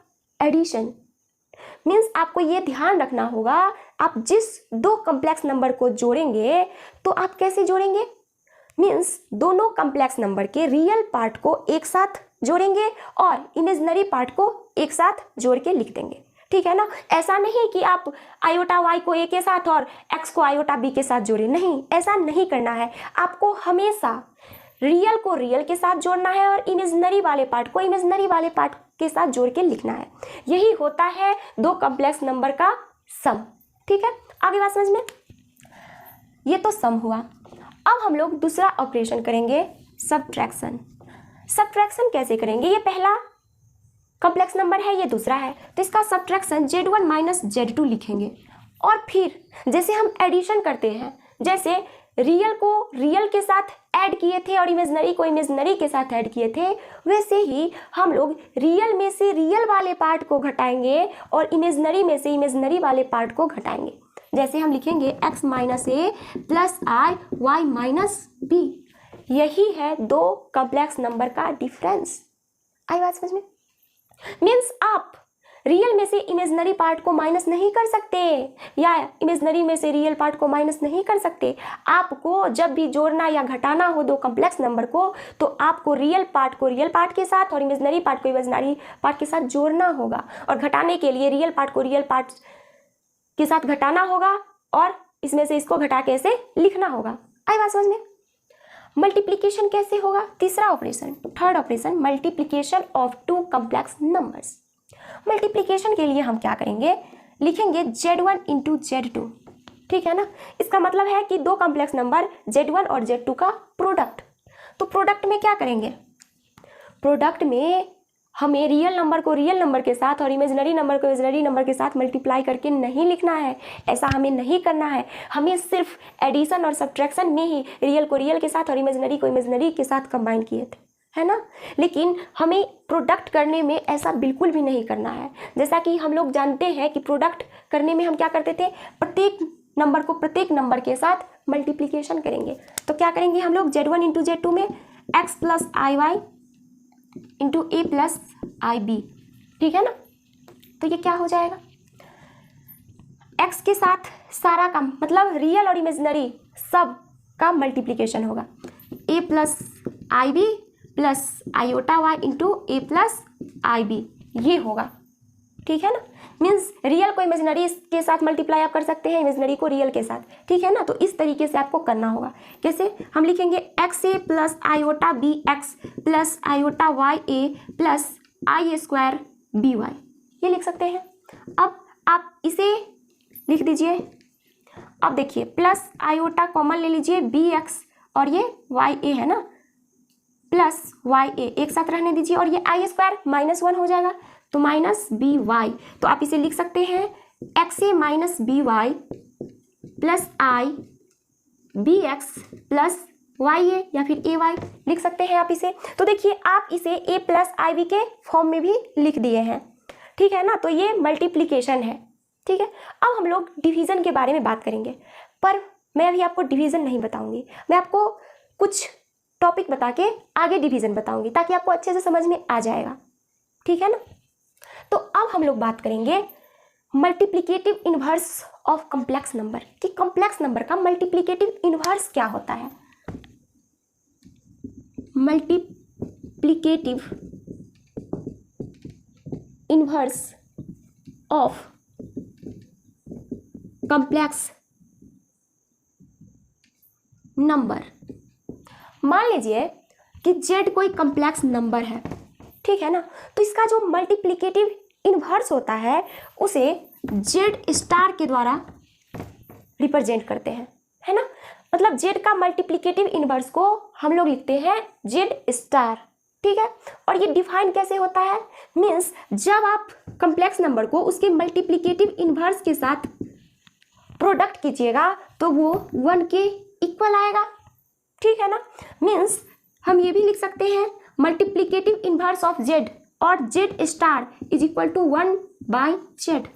एडिशन। मीन्स आपको ये ध्यान रखना होगा, आप जिस दो कॉम्प्लेक्स नंबर को जोड़ेंगे तो आप कैसे जोड़ेंगे, मीन्स दोनों कॉम्प्लेक्स नंबर के रियल पार्ट को एक साथ जोड़ेंगे और इमेजिनरी पार्ट को एक साथ जोड़ के लिख देंगे। ठीक है ना, ऐसा नहीं कि आप आयोटा वाई को ए के साथ और एक्स को आयोटा बी के साथ जोड़े, नहीं, ऐसा नहीं करना है। आपको हमेशा रियल को रियल के साथ जोड़ना है और इमेजिनरी वाले पार्ट को इमेजिनरी वाले पार्ट के साथ जोड़ के लिखना है। यही होता है दो कॉम्प्लेक्स नंबर का सम। ठीक है, आगे बात समझ में? ये तो सम हुआ। अब हम लोग दूसरा ऑपरेशन करेंगे, सब्ट्रैक्शन। सब्ट्रैक्शन कैसे करेंगे? ये पहला कॉम्प्लेक्स नंबर है, ये दूसरा है, तो इसका सब्ट्रैक्शन Z1 माइनस Z2 लिखेंगे। और फिर जैसे हम एडिशन करते हैं, जैसे रियल को रियल के साथ ऐड किए थे और इमेजिनरी को इमेजिनरी के साथ ऐड किए थे, वैसे ही हम लोग रियल में से रियल वाले पार्ट को घटाएंगे और इमेजिनरी में से इमेजिनरी वाले पार्ट को घटाएंगे। जैसे हम लिखेंगे x minus A plus i Y minus B. यही है दो कॉम्प्लेक्स नंबर का डिफरेंस। आई बात समझ में? मीन्स आप रियल में से इमेजिनरी पार्ट को माइनस नहीं कर सकते या इमेजिनरी में से रियल पार्ट को माइनस नहीं कर सकते। आपको जब भी जोड़ना या घटाना हो दो कॉम्प्लेक्स नंबर को, तो आपको रियल पार्ट को रियल पार्ट के साथ और इमेजिनरी पार्ट को इमेजिनरी पार्ट के साथ जोड़ना होगा। और घटाने के लिए रियल पार्ट को रियल पार्ट के साथ घटाना होगा और इसमें से इसको घटा के ऐसे लिखना होगा। आई बात समझ में? मल्टीप्लीकेशन कैसे होगा? तीसरा operation, third operation, multiplication of two complex numbers. Multiplication के लिए हम क्या करेंगे, लिखेंगे Z1 इंटू Z2। ठीक है ना, इसका मतलब है कि दो कॉम्प्लेक्स नंबर Z1 और Z2 का प्रोडक्ट। तो प्रोडक्ट में क्या करेंगे, प्रोडक्ट में हमें रियल नंबर को रियल नंबर के साथ और इमेजिनरी नंबर को इमेजिनरी नंबर के साथ मल्टीप्लाई करके नहीं लिखना है। ऐसा हमें नहीं करना है। हमें सिर्फ एडिशन और सब्ट्रैक्शन में ही रियल को रियल के साथ और इमेजिनरी को इमेजिनरी के साथ कंबाइन किए थे, है ना। लेकिन हमें प्रोडक्ट करने में ऐसा बिल्कुल भी नहीं करना है। जैसा कि हम लोग जानते हैं कि प्रोडक्ट करने में हम क्या करते थे, प्रत्येक नंबर को प्रत्येक नंबर के साथ मल्टीप्लिकेशन करेंगे। तो क्या करेंगे हम लोग, Z1 इंटू Z2 में x plus i Y into a plus i B. ठीक है ना, तो ये क्या हो जाएगा, x के साथ सारा का मतलब रियल और इमेजिनरी सब का मल्टीप्लिकेशन होगा, a plus i b plus iota y into a plus i b, ये होगा। ठीक है ना, मीन्स रियल को इमेजिनरी के साथ मल्टीप्लाई आप कर सकते हैं, इमेजिनरी को रियल के साथ। ठीक है ना, तो इस तरीके से आपको करना होगा। कैसे, हम लिखेंगे x a plus iota b x plus iota y a plus i square b y, ये लिख सकते हैं। अब आप इसे लिख दीजिए। अब देखिए प्लस आयोटा कॉमन ले लीजिए, बी एक्स और ये वाई ए है ना, प्लस वाई ए एक साथ रहने दीजिए और ये आई स्क्वायर -1 हो जाएगा, तो माइनस बी वाई। तो आप इसे लिख सकते हैं x A minus B Y plus i B x plus Y ए, या फिर ए वाई लिख सकते हैं आप इसे। तो देखिए आप इसे ए प्लस आई बी के फॉर्म में भी लिख दिए हैं। ठीक है ना, तो ये मल्टीप्लिकेशन है। ठीक है, अब हम लोग डिवीज़न के बारे में बात करेंगे, पर मैं अभी आपको डिवीज़न नहीं बताऊंगी, मैं आपको कुछ टॉपिक बता के आगे डिवीज़न बताऊंगी ताकि आपको अच्छे से समझ में आ जाएगा। ठीक है ना, तो अब हम लोग बात करेंगे multiplicative inverse of complex number, कि कॉम्प्लेक्स नंबर का मल्टीप्लिकेटिव इनवर्स क्या होता है। Multiplicative inverse of complex number. मान लीजिए कि z कोई कॉम्प्लेक्स नंबर है, ठीक है ना, तो इसका जो मल्टीप्लिकेटिव इनवर्स होता है उसे z स्टार के द्वारा रिप्रेजेंट करते हैं, है ना। मतलब z का मल्टीप्लिकेटिव इनवर्स को हम लोग लिखते हैं z स्टार। ठीक है, और ये डिफाइन कैसे होता है, मीन्स जब आप कॉम्प्लेक्स नंबर को उसके मल्टीप्लिकेटिव इनवर्स के साथ प्रोडक्ट कीजिएगा तो वो 1 के इक्वल आएगा। ठीक है ना, मीन्स हम ये भी लिख सकते हैं मल्टीप्लिकेटिव इनवर्स ऑफ z और z star is equal to 1/z।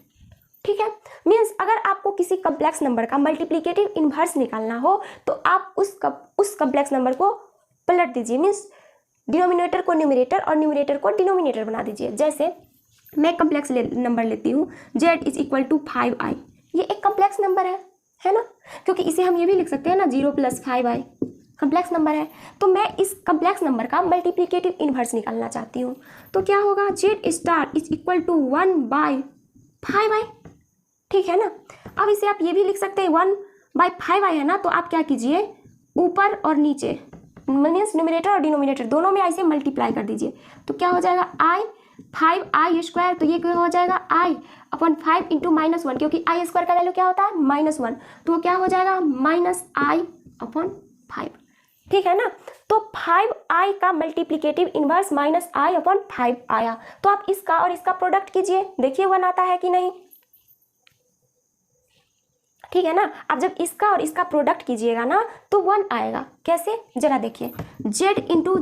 ठीक है, मीन्स अगर आपको किसी कॉम्प्लेक्स नंबर का मल्टीप्लिकेटिव इनवर्स निकालना हो तो आप उस कॉम्प्लेक्स नंबर को पलट दीजिए, मीन्स डिनोमिनेटर को न्यूमरेटर और न्यूमरेटर को डिनोमिनेटर बना दीजिए। जैसे मैं कॉम्प्लेक्स नंबर लेती हूँ z is equal to 5i, ये एक कॉम्प्लेक्स नंबर है ना, क्योंकि इसे हम ये भी लिख सकते हैं ना 0 + 5i कॉम्प्लेक्स नंबर है। तो मैं इस कॉम्प्लेक्स नंबर का मल्टीप्लिकेटिव इनवर्स निकालना चाहती हूँ, तो क्या होगा, z star is equal to 1/5i। ठीक है ना, अब इसे आप ये भी लिख सकते हैं 1/5i है ना, तो आप क्या कीजिए ऊपर और नीचे मीन्स न्यूमरेटर और डिनोमिनेटर दोनों में ऐसे मल्टीप्लाई कर दीजिए, तो क्या हो जाएगा i/5i², तो ये क्या हो जाएगा i/5 इंटू -1, क्योंकि i² का वैल्यू क्या होता है -1, तो क्या हो जाएगा -i/5। ठीक है ना, तो 5i का मल्टीप्लिकेटिव इनवर्स -i/5 आया, तो आप इसका और इसका प्रोडक्ट कीजिए, देखिए 1 आता है कि नहीं। ठीक है ना, आप जब इसका और इसका प्रोडक्ट कीजिएगा ना तो 1 आएगा। कैसे, जरा देखिए, z इंटू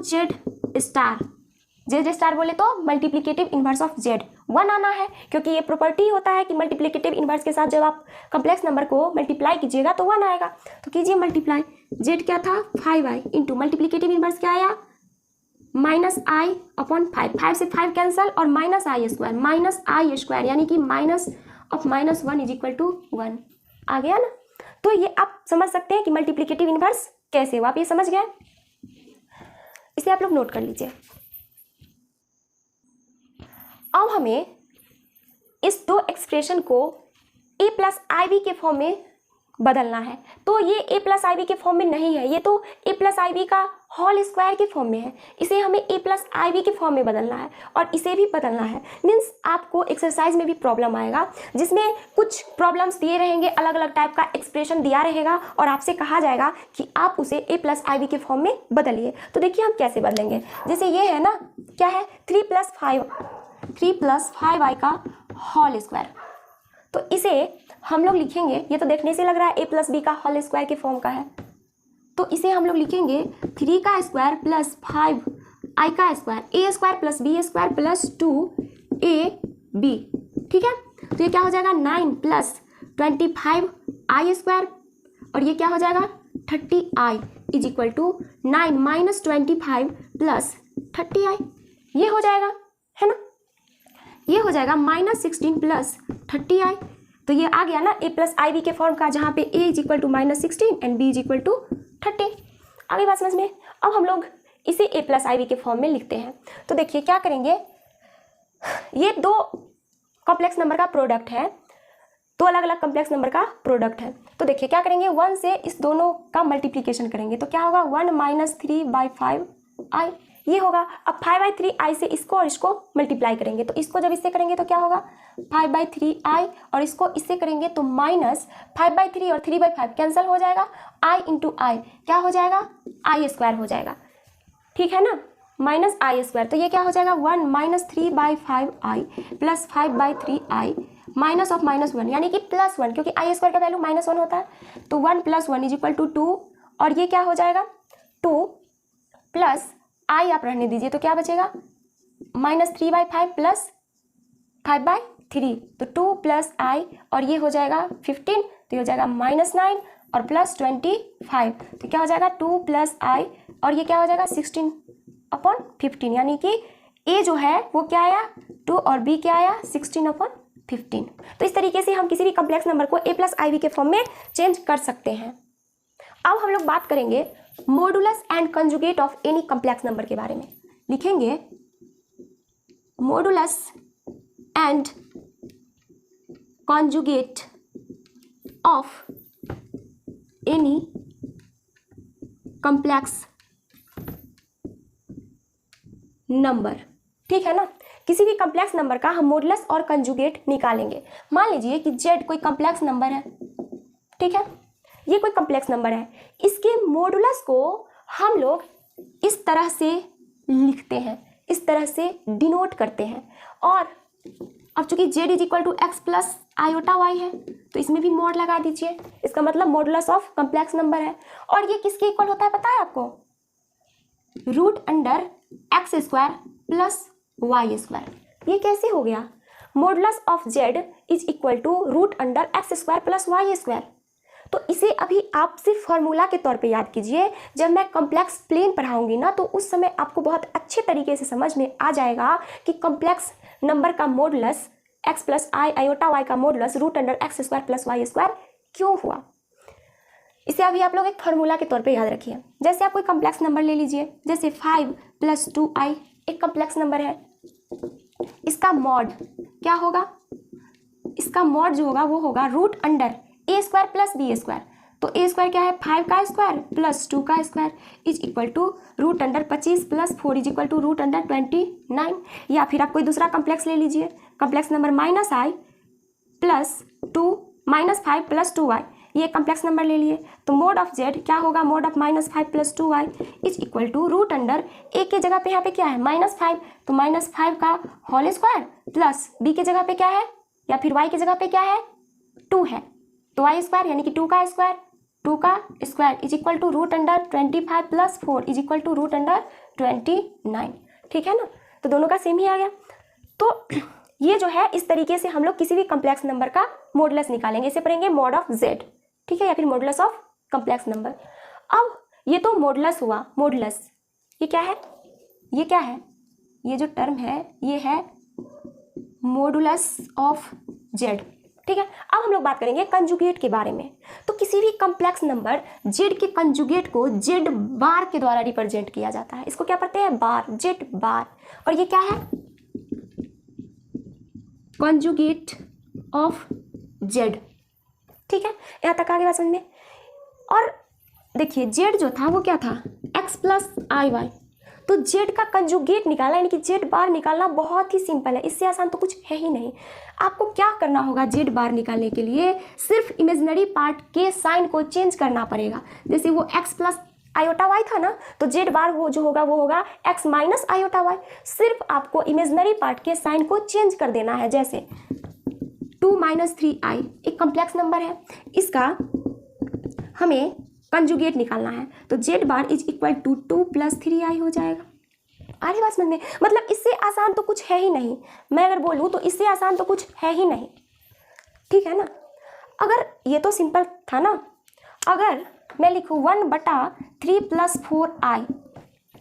z स्टार बोले तो मल्टीप्लिकेटिव इनवर्स ऑफ z 1 आना है, क्योंकि ये प्रॉपर्टी होता है कि मल्टीप्लिकेटिव इनवर्स के साथ जब आप कॉम्प्लेक्स नंबर को मल्टीप्लाई कीजिएगा तो 1 आएगा। तो कीजिए मल्टीप्लाई, z क्या था 5i इंटू मल्टीप्लिकेटिव इनवर्स क्या आया -i/5, 5 से 5 कैंसल और -i², यानी कि -1 इज इक्वल टू 1 आ गया ना। तो ये आप समझ सकते हैं कि मल्टीप्लिकेटिव इनवर्स कैसे हुआ, आप ये समझ गए, इसे आप लोग नोट कर लीजिए। अब हमें इस दो एक्सप्रेशन को a + ib के फॉर्म में बदलना है, तो ये a + ib के फॉर्म में नहीं है, ये तो a + ib का होल स्क्वायर के फॉर्म में है, इसे हमें a + ib के फॉर्म में बदलना है और इसे भी बदलना है। मीन्स आपको एक्सरसाइज में भी प्रॉब्लम आएगा जिसमें कुछ प्रॉब्लम्स दिए रहेंगे, अलग अलग टाइप का एक्सप्रेशन दिया रहेगा और आपसे कहा जाएगा कि आप उसे a + ib के फॉर्म में बदलिए। तो देखिए हम कैसे बदलेंगे, जैसे ये है ना, क्या है 3 + 5i का होल स्क्वायर, तो इसे हम लोग लिखेंगे, ये तो देखने से लग रहा है a + b का होल स्क्वायर के फॉर्म का है, तो इसे हम लोग लिखेंगे 3 का स्क्वायर प्लस 5i का square, a² + b² plus 2ab। ठीक है, तो ये क्या हो जाएगा 9 + 25i² और ये क्या हो जाएगा 30i is equal to 9 - 25 plus 30i, ये हो जाएगा, है ना, ये हो जाएगा -16 प्लस 30i। तो ये आ गया ना a + ib के फॉर्म का, जहाँ पे a is equal to -16 and b is equal to 30। आगे बात समझ में। अब हम लोग इसे a + ib के फॉर्म में लिखते हैं, तो देखिए क्या करेंगे, ये दो कॉम्प्लेक्स नंबर का प्रोडक्ट है, दो अलग अलग कॉम्प्लेक्स नंबर का प्रोडक्ट है, तो देखिए क्या करेंगे 1 से इस दोनों का मल्टीप्लिकेशन करेंगे, तो क्या होगा 1 - 3/5i, ये होगा। अब 5/3i से इसको और इसको मल्टीप्लाई करेंगे, तो इसको जब इससे करेंगे तो क्या होगा 5/3i और इसको इससे करेंगे तो -5/3 और 3/5 कैंसिल हो जाएगा, i इंटू आई क्या हो जाएगा i² हो जाएगा। ठीक है ना, -i², तो ये क्या हो जाएगा 1 - 3/5i प्लस 5/3i -(-1) यानी कि +1, क्योंकि i² का वैल्यू -1 होता है, तो 1 + 1 इज इक्वल टू 2 और ये क्या हो जाएगा 2 प्लस i आप रहने दीजिए, तो क्या बचेगा -3/5 प्लस 5/3, तो 2 प्लस आई और ये हो जाएगा 15, तो ये हो जाएगा -9 और प्लस 25, तो क्या हो जाएगा 2 प्लस आई और ये क्या हो जाएगा 16/15, यानी कि ए जो है वो क्या आया 2 और बी क्या आया 16/15। तो इस तरीके से हम किसी भी कम्प्लेक्स नंबर को a प्लस IV के फॉर्म में चेंज कर सकते हैं। अब हम लोग बात करेंगे modulus and conjugate of any complex number के बारे में। लिखेंगे modulus and conjugate of any complex number. ठीक है ना, किसी भी कम्प्लेक्स नंबर का हम मॉडुलस और कंजुगेट निकालेंगे। मान लीजिए कि z कोई कम्प्लेक्स नंबर है, ठीक है, ये कोई कम्प्लेक्स नंबर है, इसके मॉडुलस को हम लोग इस तरह से लिखते हैं, इस तरह से डिनोट करते हैं। और अब चूंकि z is equal to x plus iota y है तो इसमें भी मॉड लगा दीजिए, इसका मतलब मॉडुलस ऑफ कम्प्लेक्स नंबर है। और ये किसके इक्वल होता है पता है आपको, √x² प्लस y²। ये कैसे हो गया, modulus of z is equal to √x² plus y²। तो इसे अभी आप सिर्फ फॉर्मूला के तौर पे याद कीजिए, जब मैं कॉम्प्लेक्स प्लेन पढ़ाऊंगी ना तो उस समय आपको बहुत अच्छे तरीके से समझ में आ जाएगा कि कॉम्प्लेक्स नंबर का मॉडुलस x प्लस आई आयोटा y का मॉडुलस √x² प्लस y² क्यों हुआ। इसे अभी आप लोग एक फार्मूला के तौर पे याद रखिए। जैसे आप कोई कॉम्प्लेक्स नंबर ले लीजिए, जैसे 5 + 2i एक कॉम्प्लेक्स नंबर है, इसका मॉड क्या होगा, इसका मॉड जो होगा वो होगा √a² प्लस b²। तो a² क्या है 5 का स्क्वायर प्लस 2 का square is equal to √25 plus 4 is equal to √29। या फिर आप कोई दूसरा कॉम्प्लेक्स ले लीजिए, complex number -i plus 2 -5 plus 2y, ये कॉम्प्लेक्स नंबर ले लिए। तो मोड ऑफ z क्या होगा, mod of -5 plus 2y is equal to √a के जगह पे यहाँ पे क्या है -5, तो -5 का होल स्क्वायर प्लस b के जगह पे क्या है या फिर y के जगह पे क्या है 2 है, तो y² यानी कि 2 का square is equal to √25 plus 4 is equal to √29। ठीक है ना, तो दोनों का सेम ही आ गया। तो ये जो है इस तरीके से हम लोग किसी भी कॉम्प्लेक्स नंबर का मॉडुलस निकालेंगे, इसे पढ़ेंगे मॉड ऑफ z, ठीक है, या फिर मॉडुलस ऑफ कॉम्प्लेक्स नंबर। अब ये तो मॉडुलस हुआ, मॉडुलस ये क्या है, ये क्या है, ये जो टर्म है ये है मॉडुलस ऑफ z। ठीक है, अब हम लोग बात करेंगे कंजुगेट के बारे में। तो किसी भी कॉम्प्लेक्स नंबर z के कंजुगेट को z बार के द्वारा रिप्रेजेंट किया जाता है। इसको क्या पढ़ते हैं, बार, z बार। और ये क्या है, कंजुगेट ऑफ z। ठीक है, यहाँ तक आगे बात समझ में। और देखिए z जो था वो क्या था, x प्लस आई वाई। तो z का कंजुगेट निकालना यानी कि z बार निकालना बहुत ही सिंपल है, इससे आसान तो कुछ है ही नहीं। आपको क्या करना होगा z बार निकालने के लिए, सिर्फ इमेजिनरी पार्ट के साइन को चेंज करना पड़ेगा। जैसे वो x प्लस आयोटा वाई था ना, तो z बार वो जो होगा वो होगा x माइनस आयोटा वाई। सिर्फ आपको इमेजिनरी पार्ट के साइन को चेंज कर देना है। जैसे 2 - 3i एक कॉम्प्लेक्स नंबर है, इसका हमें कंजुगेट निकालना है, तो z bar is equal to 2 + 3i हो जाएगा। आगे बात समझ में, मतलब इससे आसान तो कुछ है ही नहीं। मैं अगर बोलूँ तो इससे आसान तो कुछ है ही नहीं। ठीक है ना, अगर ये तो सिंपल था ना, अगर मैं लिखूँ 1/3 + 4i,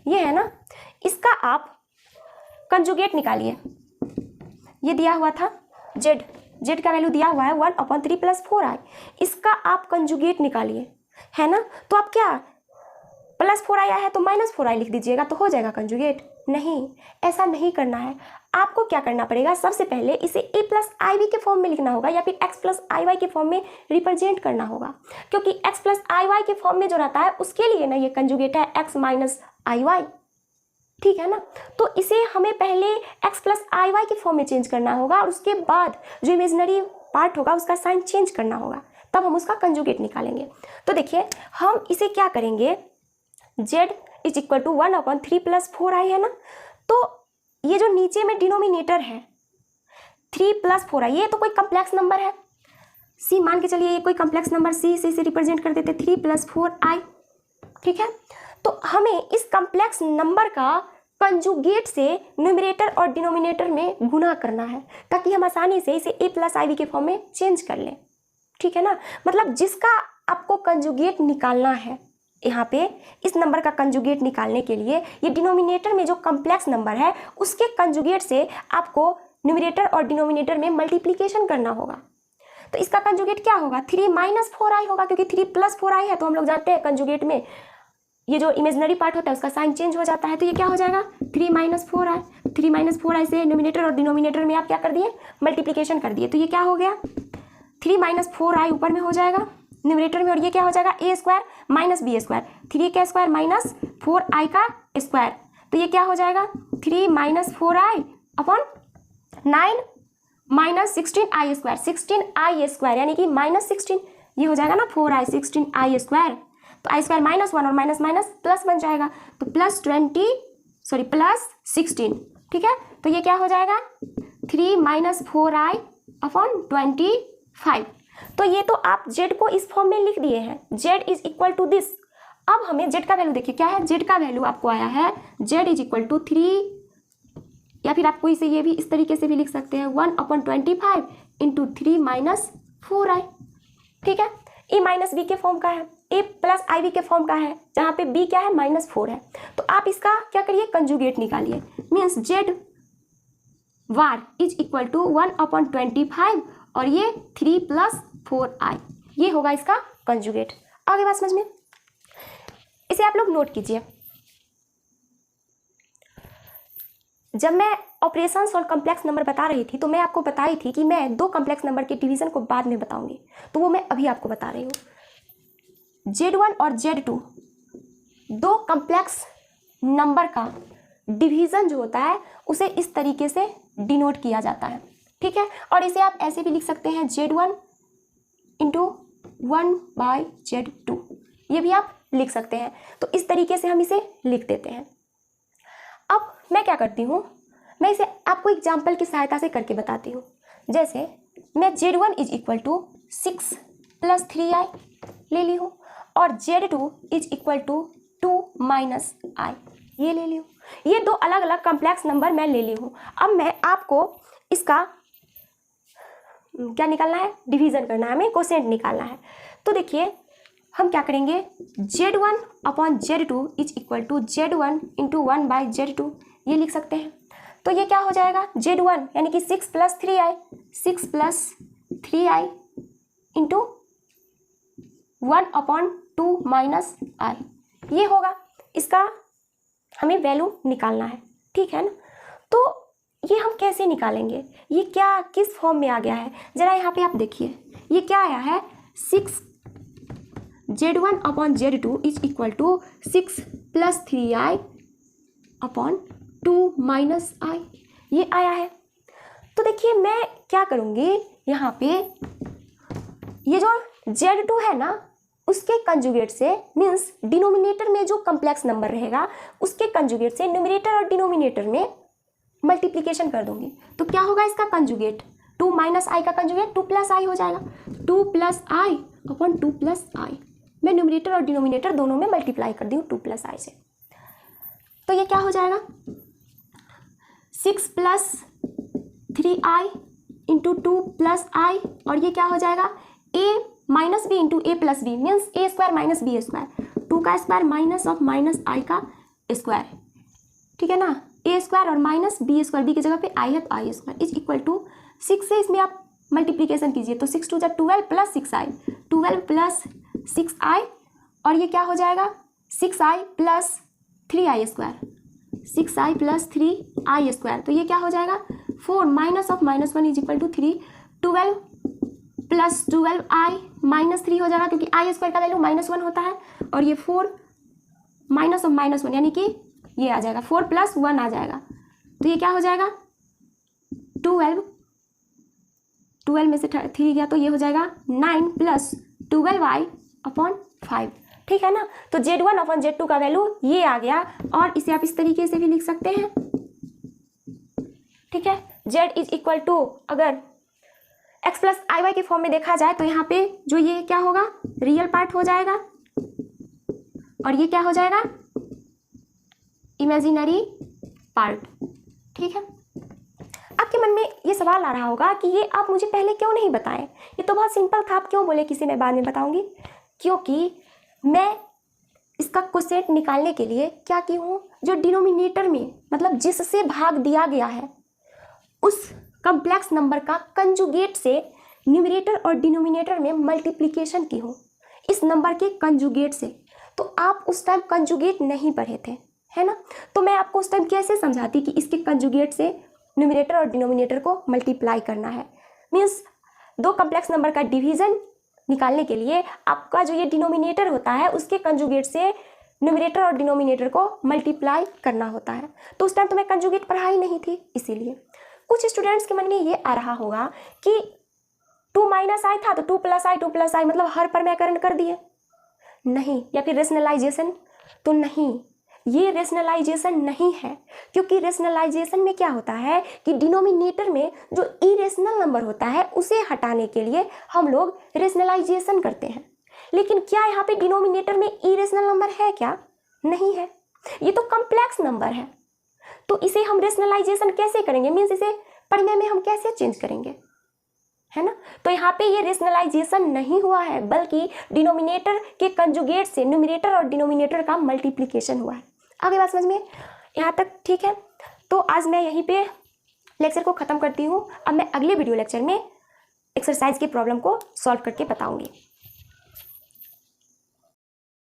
ये है ना, इसका आप कंजुगेट निकालिए। ये दिया हुआ था z का वैल्यू दिया हुआ है 1/3 + 4i, इसका आप कंजुगेट निकालिए, है ना। तो आप क्या +4i आया है तो -4i लिख दीजिएगा तो हो जाएगा कंजुगेट। नहीं, ऐसा नहीं करना है। आपको क्या करना पड़ेगा, सबसे पहले इसे a प्लस आई वी के फॉर्म में लिखना होगा या फिर x प्लस आई वाई के फॉर्म में रिप्रेजेंट करना होगा, क्योंकि x प्लस आई वाई के फॉर्म में जो रहता है उसके लिए ना ये कंजुगेट है x माइनस आई वाई। ठीक है ना, तो इसे हमें पहले x प्लस आई वाई के फॉर्म में चेंज करना होगा और उसके बाद जो इमेजिनरी पार्ट होगा उसका साइन चेंज करना होगा, तब हम उसका कंजुगेट निकालेंगे। तो देखिए हम इसे क्या करेंगे, z is equal to 1/3 + 4i है ना, तो ये जो नीचे में डिनोमिनेटर है 3 + 4i, ये तो कोई कम्प्लेक्स नंबर है c, मान के चलिए ये कोई कम्प्लेक्स नंबर c से इसे रिप्रेजेंट कर देते 3 + 4i। ठीक है, तो हमें इस कम्प्लेक्स नंबर का कंजुगेट से न्यूमरेटर और डिनोमिनेटर में गुना करना है ताकि हम आसानी से इसे a प्लस आई वी के फॉर्म में चेंज कर लें। ठीक है ना, मतलब जिसका आपको कंजुगेट निकालना है, यहाँ पे इस नंबर का कंजुगेट निकालने के लिए ये डिनोमिनेटर में जो कॉम्प्लेक्स नंबर है उसके कंजुगेट से आपको न्यूमरेटर और डिनोमिनेटर में मल्टीप्लिकेशन करना होगा। तो इसका कंजुगेट क्या होगा, 3 माइनस 4i होगा, क्योंकि 3 प्लस 4i है। तो हम लोग जानते हैं कंजुगेट में ये जो इमेजिनरी पार्ट होता है उसका साइन चेंज हो जाता है। तो ये क्या हो जाएगा, 3 माइनस 4i। 3 माइनस 4i से न्यूमरेटर और डिनोमिनेटर में आप क्या कर दिए, मल्टीप्लिकेशन कर दिए। तो ये क्या हो गया, 3 माइनस 4i ऊपर में हो जाएगा न्यूमरेटर में, और ये क्या हो जाएगा, a square minus b square, 3 का स्क्वायर माइनस 4i का स्क्वायर। तो ये क्या हो जाएगा, 3 minus 4i upon 9 minus 16i square, 16i square यानी कि माइनस 16, ये हो जाएगा ना 4i 16i स्क्वायर। तो आई स्क्वायर माइनस 1 और माइनस माइनस प्लस बन जाएगा, तो प्लस 16। ठीक है, तो ये क्या हो जाएगा, 3 माइनस 4i अपॉन 25। तो ये तो आप z को इस फॉर्म में लिख दिए हैं, z is equal to this. अब हमें z का वैल्यू देखिए क्या है, z का वैल्यू आपको आया है z इज इक्वल टू 3, या फिर आपको इसे ये भी इस तरीके से भी लिख सकते हैं 1/25 इंटू 3 माइनस 4i। ठीक है, a माइनस बी के फॉर्म का है, a प्लस आई वी के फॉर्म का है, जहाँ पे b क्या है, -4 है। तो आप इसका क्या करिए, कंजुगेट निकालिए। Means z bar is equal to 1/25 और ये 3 प्लस 4i, ये होगा इसका कंजुगेट। आगे बात समझ में, इसे आप लोग नोट कीजिए। जब मैं ऑपरेशंस और कॉम्प्लेक्स नंबर बता रही थी तो मैं आपको बताई थी कि मैं 2 कॉम्प्लेक्स नंबर के डिवीजन को बाद में बताऊंगी, तो वो मैं अभी आपको बता रही हूँ। Z1 और Z2 2 कॉम्प्लेक्स नंबर का डिवीजन जो होता है उसे इस तरीके से डिनोट किया जाता है। ठीक है, और इसे आप ऐसे भी लिख सकते हैं Z1 इंटू 1/Z2, ये भी आप लिख सकते हैं। तो इस तरीके से हम इसे लिख देते हैं। अब मैं क्या करती हूँ, मैं इसे आपको एग्जाम्पल की सहायता से करके बताती हूँ। जैसे मैं Z1 is equal to 6 plus 3i ले ली हूँ और Z2 is equal to 2 minus i ये ले ली हूँ। ये 2 अलग अलग कॉम्प्लेक्स नंबर मैं ले ली हूँ। अब मैं आपको इसका क्या निकालना है, डिवीजन करना है, हमें कोसेंट निकालना है। तो देखिए हम क्या करेंगे, Z1 upon Z2 is equal to Z1 into 1/Z2 ये लिख सकते हैं। तो ये क्या हो जाएगा, Z1 यानी कि 6 plus 3i into 1/2 minus i, ये होगा। इसका हमें वैल्यू निकालना है। ठीक है ना, तो ये हम कैसे निकालेंगे, ये क्या किस फॉर्म में आ गया है, जरा यहाँ पे आप देखिए। ये क्या आया है, 6 Z1 upon Z2 is equal to 6 plus 3i upon 2 minus i, ये आया है। तो देखिए मैं क्या करूँगी, यहाँ पे ये जो Z2 है ना उसके कंजुगेट से, मीन्स डिनोमिनेटर में जो कॉम्प्लेक्स नंबर रहेगा उसके कंजुगेट से न्यूमरेटर और डिनोमिनेटर में मल्टीप्लिकेशन कर दूंगी। तो क्या होगा इसका कंजुगेट, 2 माइनस i का कंजुगेट 2 प्लस i हो जाएगा, 2 plus i upon 2 plus i। मैं न्यूमरेटर और डिनोमिनेटर दोनों में मल्टीप्लाई कर दी हूँ 2 प्लस i से। तो ये क्या हो जाएगा, 6 plus 3i into 2 plus i, और ये क्या हो जाएगा, a minus b into a plus b, means a square minus b square, 2 का square minus of minus i का स्क्वायर। ठीक है ना, ए स्क्वायर और माइनस बी स्क्वायर, बी की जगह पे i है तो i square is equal to 6 से इसमें आप मल्टीप्लीकेशन कीजिए तो 6 2 जा 12 प्लस 6i, 12 प्लस 6i, और ये क्या हो जाएगा, 6i plus 3i square, 6i plus 3i square. तो ये क्या हो जाएगा, 4 minus of minus 1 is equal to 3, 12 plus 12i minus 3 हो जाएगा क्योंकि i स्क्वायर का वैल्यू -1 होता है, और ये 4 माइनस ऑफ -1 यानी कि ये आ जाएगा 4 प्लस 1 आ जाएगा। तो ये क्या हो जाएगा, 12 में से 3 गया तो ये हो जाएगा 9 प्लस 12i अपॉन 5। ठीक है ना, तो Z1 अपॉन Z2 का वैल्यू ये आ गया, और इसे आप इस तरीके से भी लिख सकते हैं। ठीक है, Z इज इक्वल टू, अगर x प्लस आई वाई के फॉर्म में देखा जाए तो यहाँ पे जो ये क्या होगा, रियल पार्ट हो जाएगा, और ये क्या हो जाएगा, इमेजिनरी पार्ट। ठीक है, आपके मन में ये सवाल आ रहा होगा कि ये आप मुझे पहले क्यों नहीं बताएं, ये तो बहुत सिंपल था, आप क्यों बोले किसी मैं बाद में बताऊंगी? क्योंकि मैं इसका कोसेट निकालने के लिए क्या की हूँ, जो डिनोमिनेटर में मतलब जिससे भाग दिया गया है उस कॉम्प्लेक्स नंबर का कंजुगेट से न्यूमरेटर और डिनोमिनेटर में मल्टीप्लिकेशन की हूँ, इस नंबर के कंजुगेट से। तो आप उस टाइम कंजुगेट नहीं पढ़े थे, है ना? तो मैं आपको उस टाइम कैसे समझाती कि इसके कंजुगेट से न्यूमरेटर और डिनोमिनेटर को मल्टीप्लाई करना है। मीन्स दो कॉम्प्लेक्स नंबर का डिवीजन निकालने के लिए आपका जो ये डिनोमिनेटर होता है उसके कंजुगेट से न्यूमरेटर और डिनोमिनेटर को मल्टीप्लाई करना होता है। तो उस टाइम तो मैं कंजुगेट पढ़ा ही नहीं थी, इसीलिए कुछ स्टूडेंट्स के मन में ये आ रहा होगा कि 2 माइनस आई था तो 2 प्लस आई, 2 प्लस आई मतलब हर पर व्याकरण कर दिए, नहीं, या फिर रेशनलाइजेशन, तो नहीं, ये रेशनलाइजेशन नहीं है। क्योंकि रेशनलाइजेशन में क्या होता है कि डिनोमिनेटर में जो इरेशनल नंबर होता है उसे हटाने के लिए हम लोग रेशनलाइजेशन करते हैं। लेकिन क्या यहाँ पे डिनोमिनेटर में इरेशनल नंबर है क्या? नहीं है, ये तो कॉम्प्लेक्स नंबर है। तो इसे हम रेशनलाइजेशन कैसे करेंगे, मीन्स इसे पढ़ने में हम कैसे चेंज करेंगे, है ना? तो यहाँ पे ये रेशनलाइजेशन नहीं हुआ है, बल्कि डिनोमिनेटर के कंजुगेट से न्यूमरेटर और डिनोमिनेटर का मल्टीप्लिकेशन हुआ है। आगे बात समझ में यहाँ तक ठीक है? तो आज मैं यहीं पे लेक्चर को ख़त्म करती हूँ। अब मैं अगले वीडियो लेक्चर में एक्सरसाइज की प्रॉब्लम को सॉल्व करके बताऊँगी।